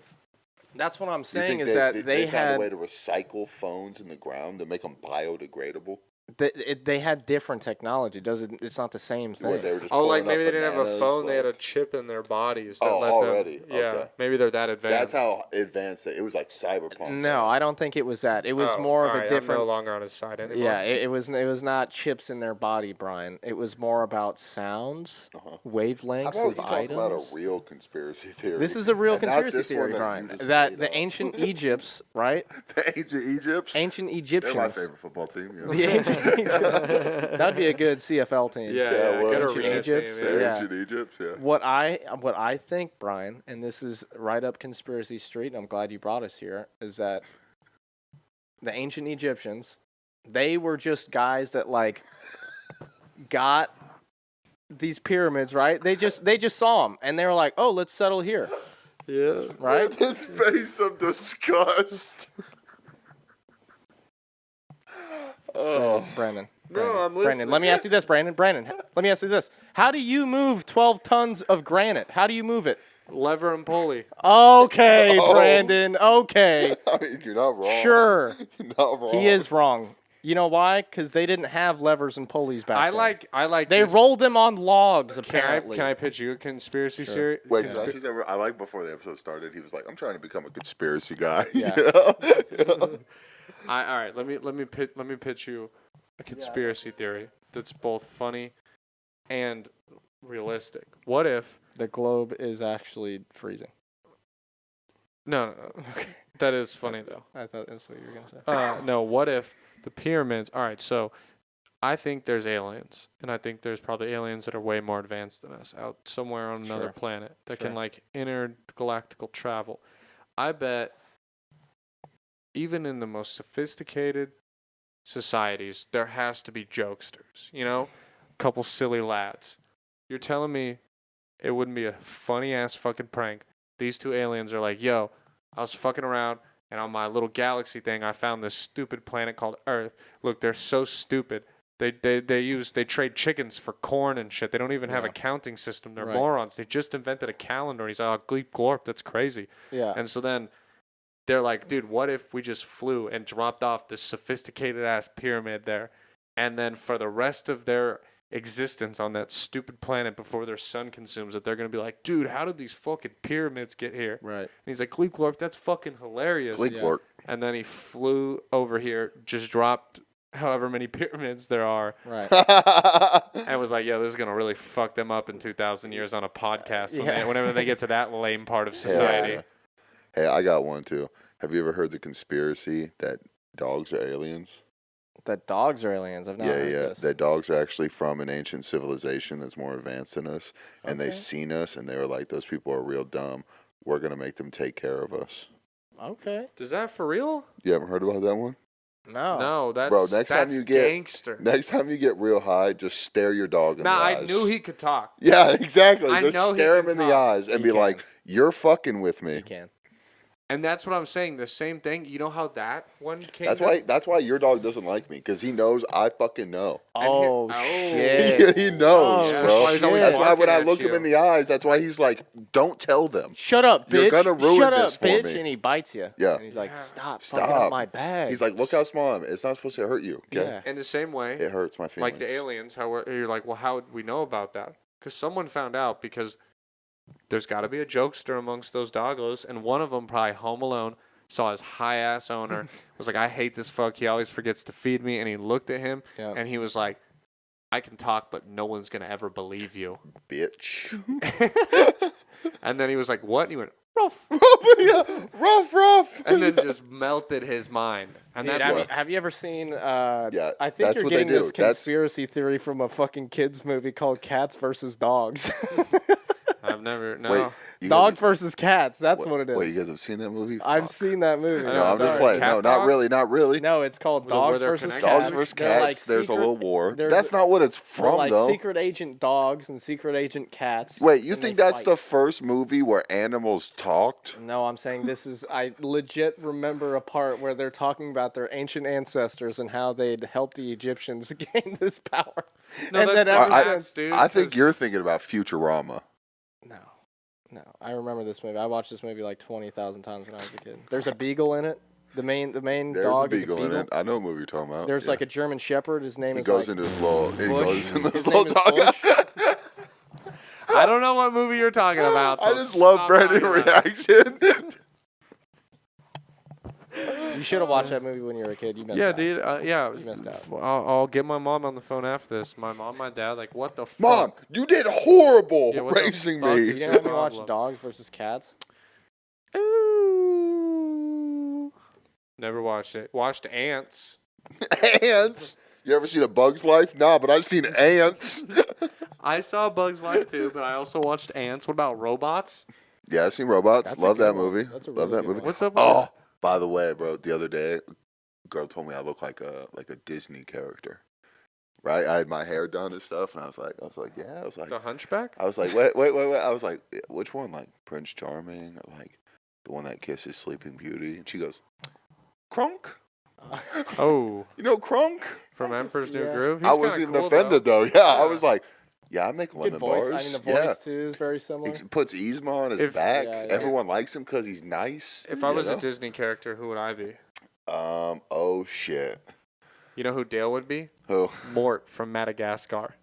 S3: That's what I'm saying is that they had...
S2: found a way to recycle phones in the ground to make them biodegradable?
S3: They had different technology. It's not the same thing.
S2: What, they were just
S1: like maybe they didn't have a
S2: bananas,
S1: phone. They had a chip in their bodies. That
S2: already?
S1: Them, yeah,
S2: okay.
S1: Maybe they're that advanced.
S2: That's how advanced it was, like cyberpunk.
S3: No, I don't think it was that. It was more of a different...
S1: I'm no longer on his side anymore.
S3: Yeah, it was not chips in their body, Brian. It was more about sounds, wavelengths
S2: How
S3: of
S2: about you
S3: items.
S2: talk about a real conspiracy theory?
S3: This is a real
S2: and
S3: conspiracy theory, Brian. That the ancient Egypts, right?
S2: The ancient Egypts?
S3: Ancient Egyptians.
S2: They're my favorite football team. Yeah.
S3: The ancient Egypts. That'd be a good CFL team.
S1: Yeah,
S2: well,
S1: good
S3: ancient
S1: arena
S3: Egypts.
S1: team,
S3: Yeah.
S2: Ancient Egypts, yeah.
S3: What I think, Brian, and this is right up conspiracy street, and I'm glad you brought us here, is that the ancient Egyptians, they were just guys that like got these pyramids, right? They just saw them, and they were like, "Oh, let's settle here."
S1: Yeah.
S3: Right?
S2: His face of disgust.
S3: Brandon.
S1: No, I'm listening.
S3: Brandon, let me ask you this, Brandon. Let me ask you this. How do you move 12 tons of granite? How do you move it?
S1: Lever and pulley.
S3: Okay, Brandon. Okay.
S2: I mean, you're not wrong.
S3: Sure.
S2: You're not wrong.
S3: He is wrong. You know why? Because they didn't have levers and pulleys back then.
S1: I like.
S3: They
S1: this.
S3: rolled them on logs, apparently.
S1: Can I pitch you a conspiracy theory?
S2: Wait, I like before the episode started, he was like, I'm trying to become a conspiracy guy.
S3: Yeah.
S1: All right. Let me pitch you a conspiracy theory that's both funny and realistic. What if
S3: The globe is actually freezing.
S1: no. That is funny though.
S3: I thought that's what you were going to say.
S1: No. What if the pyramids? All right. So I think there's aliens, and I think there's probably aliens that are way more advanced than us, out somewhere on another planet that can like intergalactical travel. I bet even in the most sophisticated societies, there has to be jokesters, you know? A couple silly lads. You're telling me it wouldn't be a funny-ass fucking prank. These two aliens are like, yo, I was fucking around, and on my little galaxy thing, I found this stupid planet called Earth. Look, they're so stupid. They trade chickens for corn and shit. They don't even have a counting system. They're morons. They just invented a calendar. And he's like, oh, gleep glorp, that's crazy.
S3: Yeah.
S1: And so then they're like, dude, what if we just flew and dropped off this sophisticated ass pyramid there, and then for the rest of their existence on that stupid planet before their sun consumes it, they're gonna be like, dude, how did these fucking glypyramids get here?
S3: Right.
S1: And he's like, Gleep Glorp, that's fucking hilarious.
S2: Gleep Glorp.
S1: And then he flew over here, just dropped however many pyramids there are,
S3: Right.
S1: and was like, yeah, this is gonna really fuck them up in 2,000 years on a podcast whenever they get to that lame part of society.
S2: Yeah. Hey, I got one too. Have you ever heard the conspiracy that dogs are aliens?
S3: That dogs are aliens. I've not heard this.
S2: That dogs are actually from an ancient civilization that's more advanced than us, and they seen us, and they were like, "Those people are real dumb. We're gonna make them take care of us."
S3: Okay.
S1: Is that for real?
S2: You haven't heard about that one?
S1: No, that's
S2: Bro, next time you get
S1: gangster.
S2: Next time you get real high, just stare your dog in the eyes.
S1: I knew he could talk.
S2: Yeah, exactly.
S1: I
S2: Just
S1: know he
S2: stare him
S1: can
S2: in the
S1: talk.
S2: eyes and be like, "You're fucking with me."
S3: You can.
S1: And that's what I'm saying. The same thing. You know how that one came?
S2: That's why your dog doesn't like me, because he knows I fucking know.
S3: Oh,
S1: shit.
S2: He knows,
S1: Yeah,
S2: bro.
S1: that's why he's always
S2: That's why when
S1: barking
S2: I
S1: at
S2: look
S1: you.
S2: him in the eyes, that's why he's like, "Don't tell them."
S3: Shut up, bitch.
S2: You're gonna ruin
S3: Shut
S2: this
S3: up,
S2: for
S3: bitch.
S2: me.
S3: And he bites you.
S2: Yeah.
S3: And he's like, stop
S2: Stop.
S3: fucking up my bag.
S2: He's like, "Look how small I am. It's not supposed to hurt you." Okay.
S3: Yeah.
S1: In the same way,
S2: It hurts my feelings.
S1: like the aliens, you're like, well, how would we know about that? Because someone found out, because there's got to be a jokester amongst those doggos, and one of them, probably home alone, saw his high-ass owner, was like, I hate this fuck, he always forgets to feed me, and he looked at him, and he was like, I can talk, but no one's going to ever believe you.
S2: Bitch.
S1: And then he was like, what? And he went, ruff.
S2: Yeah, ruff.
S1: and then just melted his mind. And
S3: Dude,
S1: that's what.
S3: have you ever seen?
S2: Yeah,
S3: I think
S2: that's
S3: you're
S2: what they
S3: getting
S2: do.
S3: this conspiracy theory from a fucking kids movie called Cats versus Dogs.
S1: I've never. No.
S2: Wait, you guys
S3: Dogs
S2: have-
S3: versus cats. That's what it is.
S2: Wait, you guys have seen that movie?
S3: I've
S2: Fuck.
S3: seen that movie.
S1: I
S2: No,
S1: know,
S2: I'm just
S1: sorry.
S2: playing.
S1: Cat
S2: No,
S1: dog?
S2: not really.
S3: No, it's called
S1: Were
S3: Dogs
S1: there
S3: versus
S1: connected?
S3: Cats.
S2: Dogs versus
S3: They're
S2: cats. There's a
S3: secret-
S2: little war.
S3: they're-
S2: That's not what it's
S3: they're
S2: from,
S3: like
S2: though.
S3: secret agent dogs and secret agent cats.
S2: Wait, you
S3: and
S2: think
S3: they
S2: that's
S3: fight.
S2: the first movie where animals talked?
S3: No, I'm saying this is. I legit remember a part where they're talking about their ancient ancestors and how they'd helped the Egyptians gain this power.
S1: No,
S3: and
S1: that's
S3: then
S1: not
S3: ever
S1: cats,
S3: since,
S1: dude.
S2: I think
S1: 'cause-
S2: you're thinking about Futurama.
S3: No, I remember this movie. I watched this movie like 20,000 times when I was a kid. There's a beagle in it. The main
S2: There's
S3: dog
S2: a
S3: is a
S2: beagle
S3: beagle.
S2: in it. I know what movie you're talking about.
S3: There's
S2: yeah.
S3: like a German Shepherd. His name
S2: He
S3: is
S2: goes
S3: like
S2: into his little. He
S3: Bush.
S2: goes into his
S3: His
S2: little
S3: name is
S2: dog.
S3: Bush.
S1: I don't know what movie you're talking about. So
S2: I just love
S1: stop
S2: Brandon's
S1: talking about it.
S2: reaction.
S3: You should have watched that movie when you were a kid. You missed
S1: Yeah,
S3: out.
S1: dude. Yeah.
S3: You missed out.
S1: I'll get my mom on the phone after this. My mom, my dad, like, what the fuck?
S2: Mom, you did horrible
S1: Yeah, what the
S2: raising
S1: fuck
S2: me.
S1: is
S3: You
S1: your
S3: didn't have me watch
S1: problem?
S3: Dogs versus Cats?
S1: Ooh. Never watched it. Watched Ants.
S2: Ants. You ever seen A Bug's Life? Nah, but I've seen ants.
S1: I saw Bugs Life too, but I also watched Ants. What about Robots?
S2: Yeah, I've seen Robots.
S3: That's a
S2: Love
S3: good
S2: that
S3: one.
S2: movie.
S3: That's a
S2: Love
S3: really
S2: that
S3: good
S2: movie.
S3: one.
S1: What's up with
S2: Oh, by the way, bro, the other day, a girl told me I look like a Disney character. Right? I had my hair done and stuff, and I was like, yeah. I was like,
S1: The Hunchback?
S2: wait. I was like, which one? Like Prince Charming, or like the one that kisses Sleeping Beauty? And she goes, Krunk.
S1: Oh,
S2: You know Krunk?
S1: from Emperor's New
S3: Yeah.
S1: Groove?
S2: I
S1: He's
S2: wasn't
S1: kinda
S2: even
S1: cool,
S2: offended though. Yeah, I
S1: Yeah.
S2: was like, yeah, I make lemon
S3: Good voice.
S2: bars.
S3: I mean, the voice too is very similar.
S2: He puts Yzma on his
S1: If-
S2: back.
S3: Yeah, yeah.
S2: Everyone likes him because he's nice.
S1: If I
S2: you
S1: was a
S2: know?
S1: Disney character, who would I be?
S2: Oh shit.
S1: You know who Dale would be?
S2: Who?
S1: Mort from Madagascar.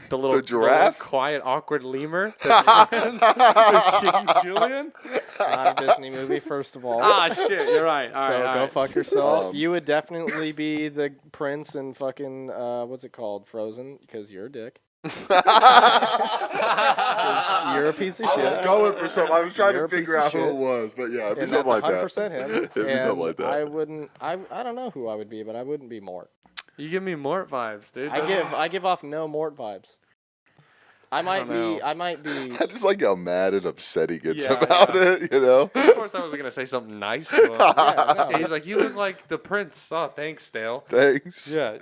S1: The little
S2: The giraffe?
S1: quiet, awkward lemur that's friends with King Julian.
S3: It's not a Disney movie, first of all.
S1: Ah, shit, you're right. All
S3: So
S1: right, all
S3: go
S1: right.
S3: fuck yourself.
S2: Um,
S3: You would definitely be the prince in fucking what's it called, Frozen, because you're a dick. 'Cause you're a piece of
S2: I
S3: shit.
S2: was going for something. I was trying
S3: You're
S2: to
S3: a piece
S2: figure
S3: of
S2: out who
S3: shit.
S2: it was, but yeah, it'd be
S3: And
S2: something
S3: that's
S2: like
S3: 100%
S2: that.
S3: him.
S2: It'd be
S3: And
S2: something like that.
S3: I wouldn't. I don't know who I would be, but I wouldn't be Mort.
S1: You give me Mort vibes, dude.
S3: I give off no Mort vibes. I might
S1: don't know.
S3: be. I might be.
S2: I just like how mad and upset he gets
S1: Yeah,
S2: about
S1: yeah.
S2: it, you know?
S1: Of course, I wasn't gonna say something nice to him.
S3: Yeah, no.
S1: He's like, "You look like the prince." Oh, thanks, Dale.
S2: Thanks.
S1: Yeah.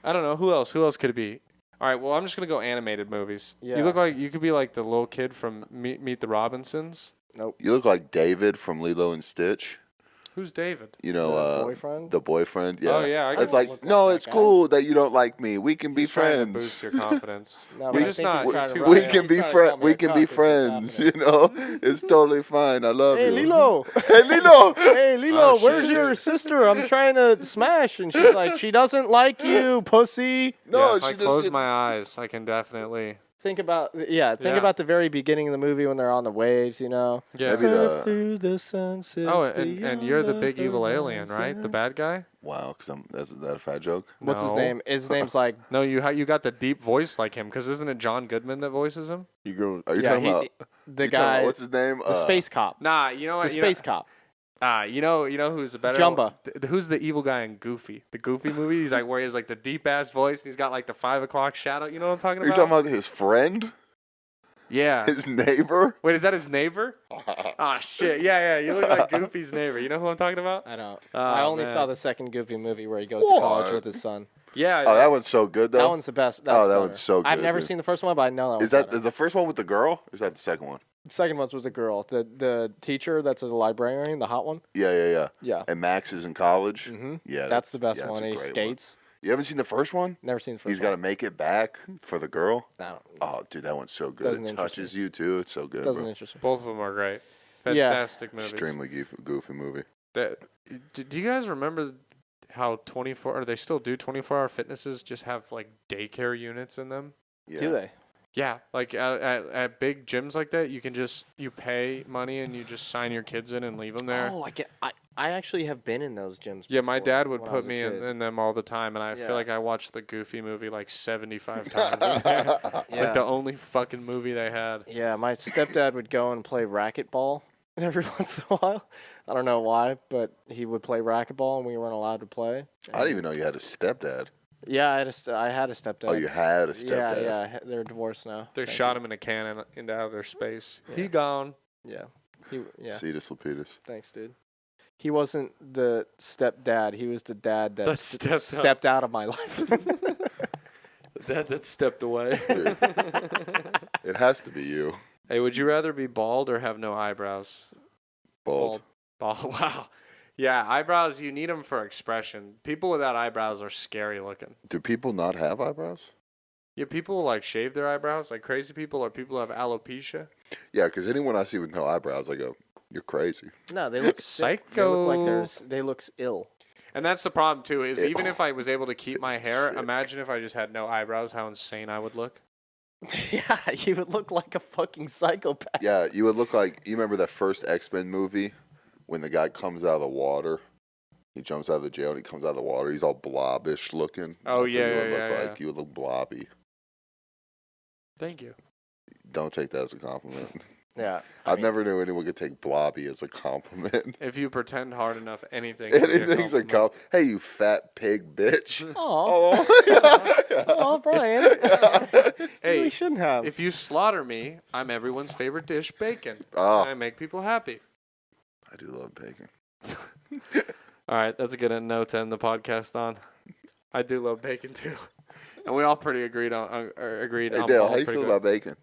S1: I don't know who else. Who else could it be? All right. Well, I'm just gonna go animated movies.
S3: Yeah.
S1: You look like you could be like the little kid from Meet the Robinsons.
S2: You look like David from Lilo and Stitch.
S1: Who's David?
S2: You know,
S3: The boyfriend?
S2: The boyfriend, yeah.
S1: Oh, yeah, I
S2: It's
S1: guess-
S2: like,
S3: Look
S2: no,
S3: like
S2: it's
S3: that guy.
S2: cool that you don't like me. We can be
S1: He's trying to boost
S2: friends.
S1: your confidence.
S3: No,
S1: You're
S3: but I
S1: just
S3: think he's
S1: not.
S3: trying to
S1: too-
S3: run
S2: We
S3: it.
S2: can
S3: He's
S2: be
S3: trying to
S2: friends.
S3: call me
S2: We
S3: a
S2: can
S3: cuck
S2: be
S3: is what's
S2: friends. You
S3: happening.
S2: know, it's totally fine. I love
S3: Hey,
S2: you.
S3: Lilo.
S2: Hey, Lilo.
S3: Hey, Lilo,
S1: Oh,
S3: where's
S1: shit.
S3: your sister? I'm trying to smash. And she's like, she doesn't like you, pussy.
S2: No,
S1: yeah, if
S2: she
S1: I
S2: just
S1: close
S2: it's-
S1: my eyes, I can definitely.
S3: Think about think
S1: Yeah.
S3: about the very beginning of the movie when they're on the waves, you know.
S1: Yeah.
S2: Maybe the-
S3: Surf through the sunset.
S1: Oh, and you're the big evil alien, right? The bad guy.
S2: Wow, is that a fat joke?
S3: What's his
S1: No.
S3: name? His name's like
S1: No, you got the deep voice like him, because isn't it John Goodman that voices him?
S2: You go. Are you
S3: yeah,
S2: talking about
S3: the
S2: you talking
S3: guy,
S2: about- what's his name?
S3: the space cop,
S1: Nah, you know
S3: the
S1: what?
S3: space cop.
S1: You know who's a better
S3: Jumba.
S1: Who's the evil guy in Goofy? The Goofy movie. He's like where he has like the deep ass voice, and he's got like the 5 o'clock shadow. You know what I'm talking
S2: Are you
S1: about?
S2: talking about his friend,
S1: Yeah.
S2: his neighbor?
S1: Wait, is that his neighbor? Ah, shit. Yeah. You look like Goofy's neighbor. You know who I'm talking about?
S3: I don't.
S1: Oh,
S3: I only
S1: man.
S3: saw the second Goofy movie where he goes to college
S2: What?
S3: with his son.
S1: Yeah.
S2: Oh, that one's so good though.
S3: That one's the best. That's
S2: Oh, that
S3: better.
S2: one's so
S3: I've
S2: good,
S3: never
S2: dude.
S3: seen the first one, but I know that
S2: Is
S3: one's
S2: that
S3: better.
S2: the first one with the girl? Or is that the second one?
S3: Second one was a girl. The teacher that's a librarian, the hot one.
S2: Yeah.
S3: Yeah.
S2: And Max is in college.
S3: Mm-hmm.
S2: Yeah,
S3: That's the best
S2: yeah, that's
S3: one.
S2: a
S3: He
S2: great
S3: skates.
S2: You haven't seen the first one?
S3: Never seen the first
S2: He's got to
S3: one.
S2: make it back for the girl.
S3: I don't.
S2: Oh, dude, that one's so good.
S3: Doesn't
S2: It
S3: interest
S2: touches you too. It's so good.
S3: Doesn't
S2: Bro.
S3: interest me.
S1: Both of them are great.
S3: Yeah.
S1: Fantastic movies.
S2: Extremely goofy movie.
S1: Do you guys remember how 24 or they still do 24-hour fitnesses just have like daycare units in them?
S2: Yeah.
S3: Do they?
S1: Yeah, like at big gyms like that, you pay money and you just sign your kids in and leave them there.
S3: Oh, I actually have been in those gyms.
S1: Yeah, my
S3: before
S1: dad would
S3: when I
S1: put
S3: was a
S1: me
S3: kid.
S1: in them all the time, and I
S3: Yeah.
S1: feel like I watched the Goofy movie like 75 times. In there. It's
S3: Yeah.
S1: like the only fucking movie they had.
S3: Yeah, my stepdad would go and play racquetball every once in a while. I don't know why, but he would play racquetball and we weren't allowed to play.
S2: I didn't even know you had a stepdad.
S3: Yeah, I had a stepdad.
S2: Oh, you had a stepdad.
S3: Yeah. They're divorced now.
S1: They shot him in a cannon into outer space.
S3: Yeah.
S1: He gone.
S3: Yeah.
S2: Cetus Lapidus.
S3: Thanks, dude. He wasn't the stepdad. He was the dad that
S1: stepped
S3: stepped out of my life.
S1: The dad that stepped away.
S2: Dude. It has to be you.
S1: Hey, would you rather be bald or have no eyebrows?
S2: Bald.
S1: Bald. Wow. Yeah, eyebrows, you need them for expression. People without eyebrows are scary looking.
S2: Do people not have eyebrows?
S1: Yeah, people like shave their eyebrows, like crazy people, or people who have alopecia.
S2: Yeah, because anyone I see with no eyebrows, I go, "You're crazy."
S3: No, they look sick.
S1: Psycho.
S3: They look ill.
S1: And that's the problem too. Is even if I was able to keep my hair, imagine if I just had no eyebrows, how insane I would look.
S3: Yeah, you would look like a fucking psychopath.
S2: Yeah, you would look like, you remember that first X-Men movie when the guy comes out of the water? He jumps out of the jail and he comes out of the water. He's all blobbish looking.
S1: Oh,
S2: That's
S1: yeah,
S2: what you would
S1: yeah,
S2: look
S1: yeah,
S2: like. You would look blobby.
S1: Thank you.
S2: Don't take that as a compliment.
S3: Yeah.
S2: I never knew anyone could take blobby as a compliment.
S1: If you pretend hard enough, anything. Can be a
S2: Anything's a
S1: compliment.
S2: compliment. Hey, you fat pig bitch.
S3: Oh, oh, Brian. You
S1: Hey,
S3: really shouldn't have.
S1: if you slaughter me, I'm everyone's favorite dish, bacon.
S2: Oh,
S1: And I make people happy.
S2: I do love bacon.
S1: All right, that's a good note to end the podcast on. I do love bacon too, and we all pretty agreed on. Agreed.
S2: Hey,
S1: on
S2: Dale,
S1: all
S2: how you
S1: pretty
S2: feel
S1: good.
S2: about bacon?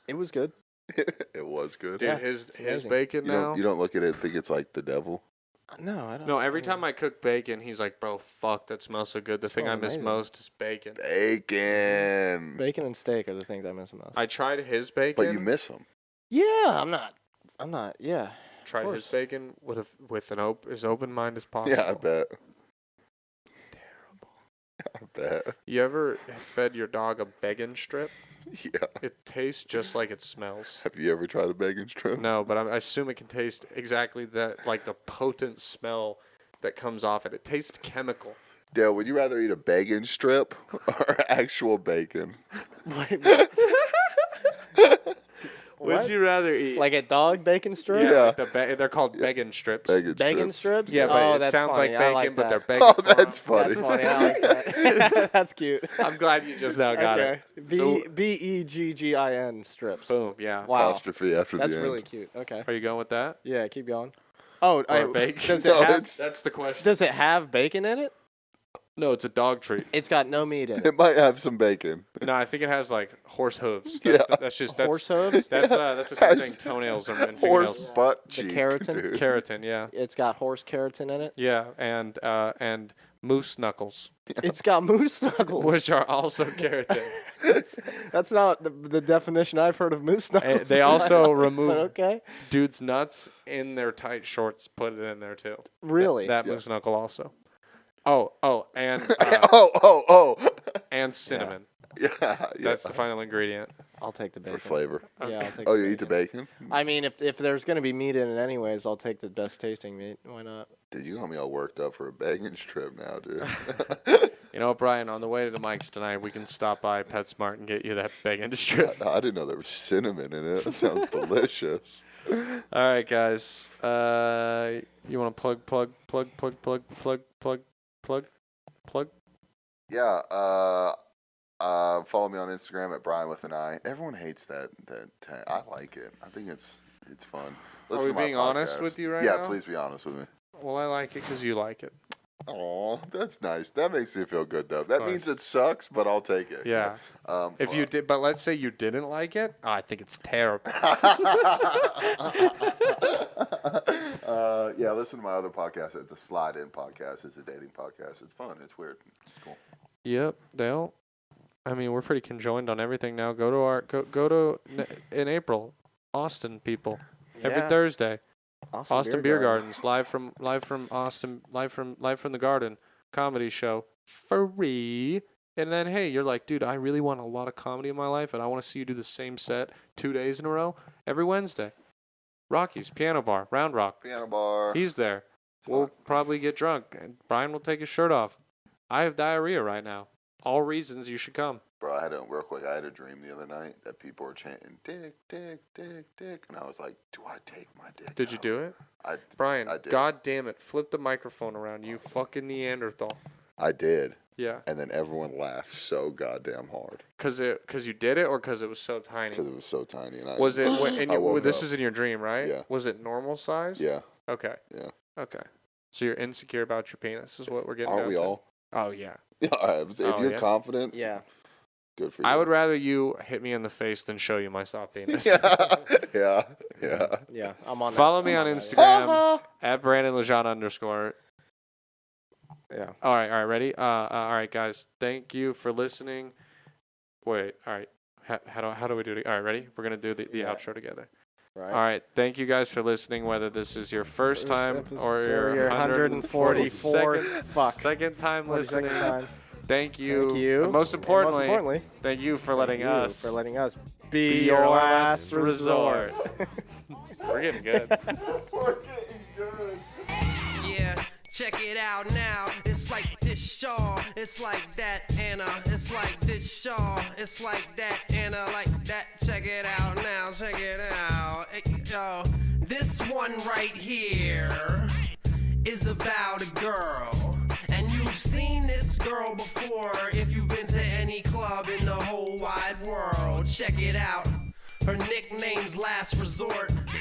S3: It was good.
S2: It was good.
S1: Dude,
S3: Yeah,
S1: his
S3: amazing.
S1: bacon now.
S2: You don't look at it and think it's like the devil?
S3: No, I don't.
S1: No, every time I cook bacon, he's like, "Bro, fuck, that smells so good." The thing I
S3: Smells
S1: miss
S3: amazing.
S1: most is bacon.
S2: Bacon.
S3: Bacon and steak are the things I miss the most.
S1: I tried his bacon.
S2: But you miss them.
S3: Yeah, I'm not. Yeah.
S1: tried his
S3: course.
S1: bacon with as open mind as possible.
S2: Yeah, I bet. I bet.
S1: You ever fed your dog a bacon strip?
S2: Yeah.
S1: It tastes just like it smells.
S2: Have you ever tried a bacon strip?
S1: No, but I assume it can taste exactly that, like the potent smell that comes off it. It tastes chemical.
S2: Dale, would you rather eat a bacon strip or actual bacon?
S3: Wait,
S1: Would
S3: What?
S1: you rather eat?
S3: like a dog bacon strip?
S2: Yeah.
S1: like they're called bacon strips.
S3: Bacon strips?
S1: Yeah, but
S3: oh,
S1: it
S3: that's
S1: sounds
S3: funny.
S1: like
S3: I
S1: bacon,
S3: like
S1: but they're
S3: that.
S1: bacon.
S2: Oh, that's
S1: farm.
S2: funny.
S3: That's funny. I like that. That's cute.
S1: I'm glad you just now got
S3: Okay.
S1: it. So-
S3: Beggin strips.
S1: Boom. Yeah.
S3: Wow.
S2: Apostrophe after
S3: That's
S2: the end.
S3: really cute. Okay.
S1: Are you going with that?
S3: Yeah, keep going. Oh,
S1: Or bacon?
S3: does it
S2: No,
S3: have
S2: it's-
S1: That's the question.
S3: does it have bacon in it?
S1: No, it's a dog treat.
S3: It's got no meat in it.
S2: It might have some bacon.
S1: No, I think it has like horse hooves.
S2: Yeah.
S1: That's
S3: Horse hooves?
S1: That's the same thing. Toenails and
S2: Horse
S1: fingernails.
S2: butt
S3: The
S2: cheek.
S3: keratin?
S2: dude.
S1: Keratin, yeah,
S3: It's got horse keratin in it.
S1: yeah, and moose knuckles,
S3: It's got moose knuckles.
S1: which are also keratin.
S3: That's not the definition I've heard of moose knuckles.
S1: They also
S3: But
S1: remove
S3: okay.
S1: dudes' nuts in their tight shorts. Put it in there too.
S3: Really?
S1: That moose knuckle also. And
S2: Oh.
S1: and cinnamon.
S2: Yeah.
S1: That's the final ingredient.
S3: I'll take the
S2: For
S3: bacon.
S2: flavor.
S3: Yeah, I'll take
S2: Oh,
S3: the
S2: you eat the
S3: bacon.
S2: bacon?
S3: I mean, if there's gonna be meat in it anyways, I'll take the best tasting meat. Why not?
S2: Dude, you got me all worked up for a bacon strip now, dude.
S1: You know, Brian, on the way to the mics tonight, we can stop by PetSmart and get you that bacon strip.
S2: I didn't know there was cinnamon in it. That sounds delicious.
S1: All right, guys. You want to plug?
S2: Yeah, follow me on Instagram at Brian with an I. Everyone hates that tag. I like it. I think it's fun. Listen
S1: we
S2: to my
S1: being honest
S2: podcast.
S1: with you right
S2: yeah,
S1: now?
S2: please be honest with me.
S1: Well, I like it because you like it.
S2: Aw, that's nice. That makes me feel good though. That
S1: course.
S2: means it sucks, but I'll take it.
S1: Yeah. If you
S2: fuck.
S1: did, but let's say you didn't like it. Oh, I think it's terrible.
S2: Yeah, listen to my other podcast. It's the Slide In podcast. It's a dating podcast. It's fun. It's weird. It's cool.
S1: Yep, Dale. I mean, we're pretty conjoined on everything now. Go to in April, Austin people. Every
S3: Yeah.
S1: Thursday,
S3: Austin
S1: Austin Beer Gardens, live from Austin, live from the Garden comedy show, free. And then hey, you're like, dude, I really want a lot of comedy in my life, and I want to see you do the same set 2 days in a row every Wednesday. Rocky's Piano Bar, Round Rock.
S2: Piano bar.
S1: He's there.
S2: It's
S1: We'll
S2: fun.
S1: probably get drunk, and Brian will take his shirt off. I have diarrhea right now. all reasons you should come.
S2: Bro, I had a dream the other night that people were chanting, dick, dick, dick, dick. And I was like, do I take my dick
S1: Did you
S2: out?
S1: do it?
S2: Brian,
S1: Brian, God damn it. Flip the microphone around, you fucking Neanderthal.
S2: I did.
S1: Yeah.
S2: And then everyone laughed so goddamn hard.
S1: Cause you did it, or cause it was so tiny?
S2: Because it was so tiny. And
S1: Was it? This
S2: up.
S1: was in your dream, right?
S2: Yeah.
S1: Was it normal size?
S2: Yeah.
S1: Okay.
S2: Yeah.
S1: Okay. So you're insecure about your penis, is what we're getting.
S2: Aren't
S1: down
S2: we
S1: to.
S2: all?
S1: Oh yeah.
S2: Yeah. If you're confident,
S3: Yeah.
S2: good for you.
S1: I would rather you hit me in the face than show you my soft penis.
S2: Yeah.
S3: I'm on.
S1: Follow me on Instagram at @BrandonLejean_.
S3: Yeah.
S1: All right, ready? All right, guys. Thank you for listening. Wait, all right. How do we do it? All right, ready? We're gonna do the outro together.
S3: Right.
S1: All right. Thank you guys for listening. Whether this is your first time or your
S3: 144th
S1: second time listening.
S3: Time.
S1: Thank you.
S3: Thank you.
S1: And most importantly, thank you for letting us
S3: be your last resort.
S1: We're getting good.
S4: Yeah, check it out now. It's like this Shaw, it's like that Anna. It's like this Shaw, it's like that Anna, like that. Check it out now, check it out. Hey, yo, this one right here is about a girl. And you've seen this girl before if you've been to any club in the whole wide world. Check it out. Her nickname's Last Resort.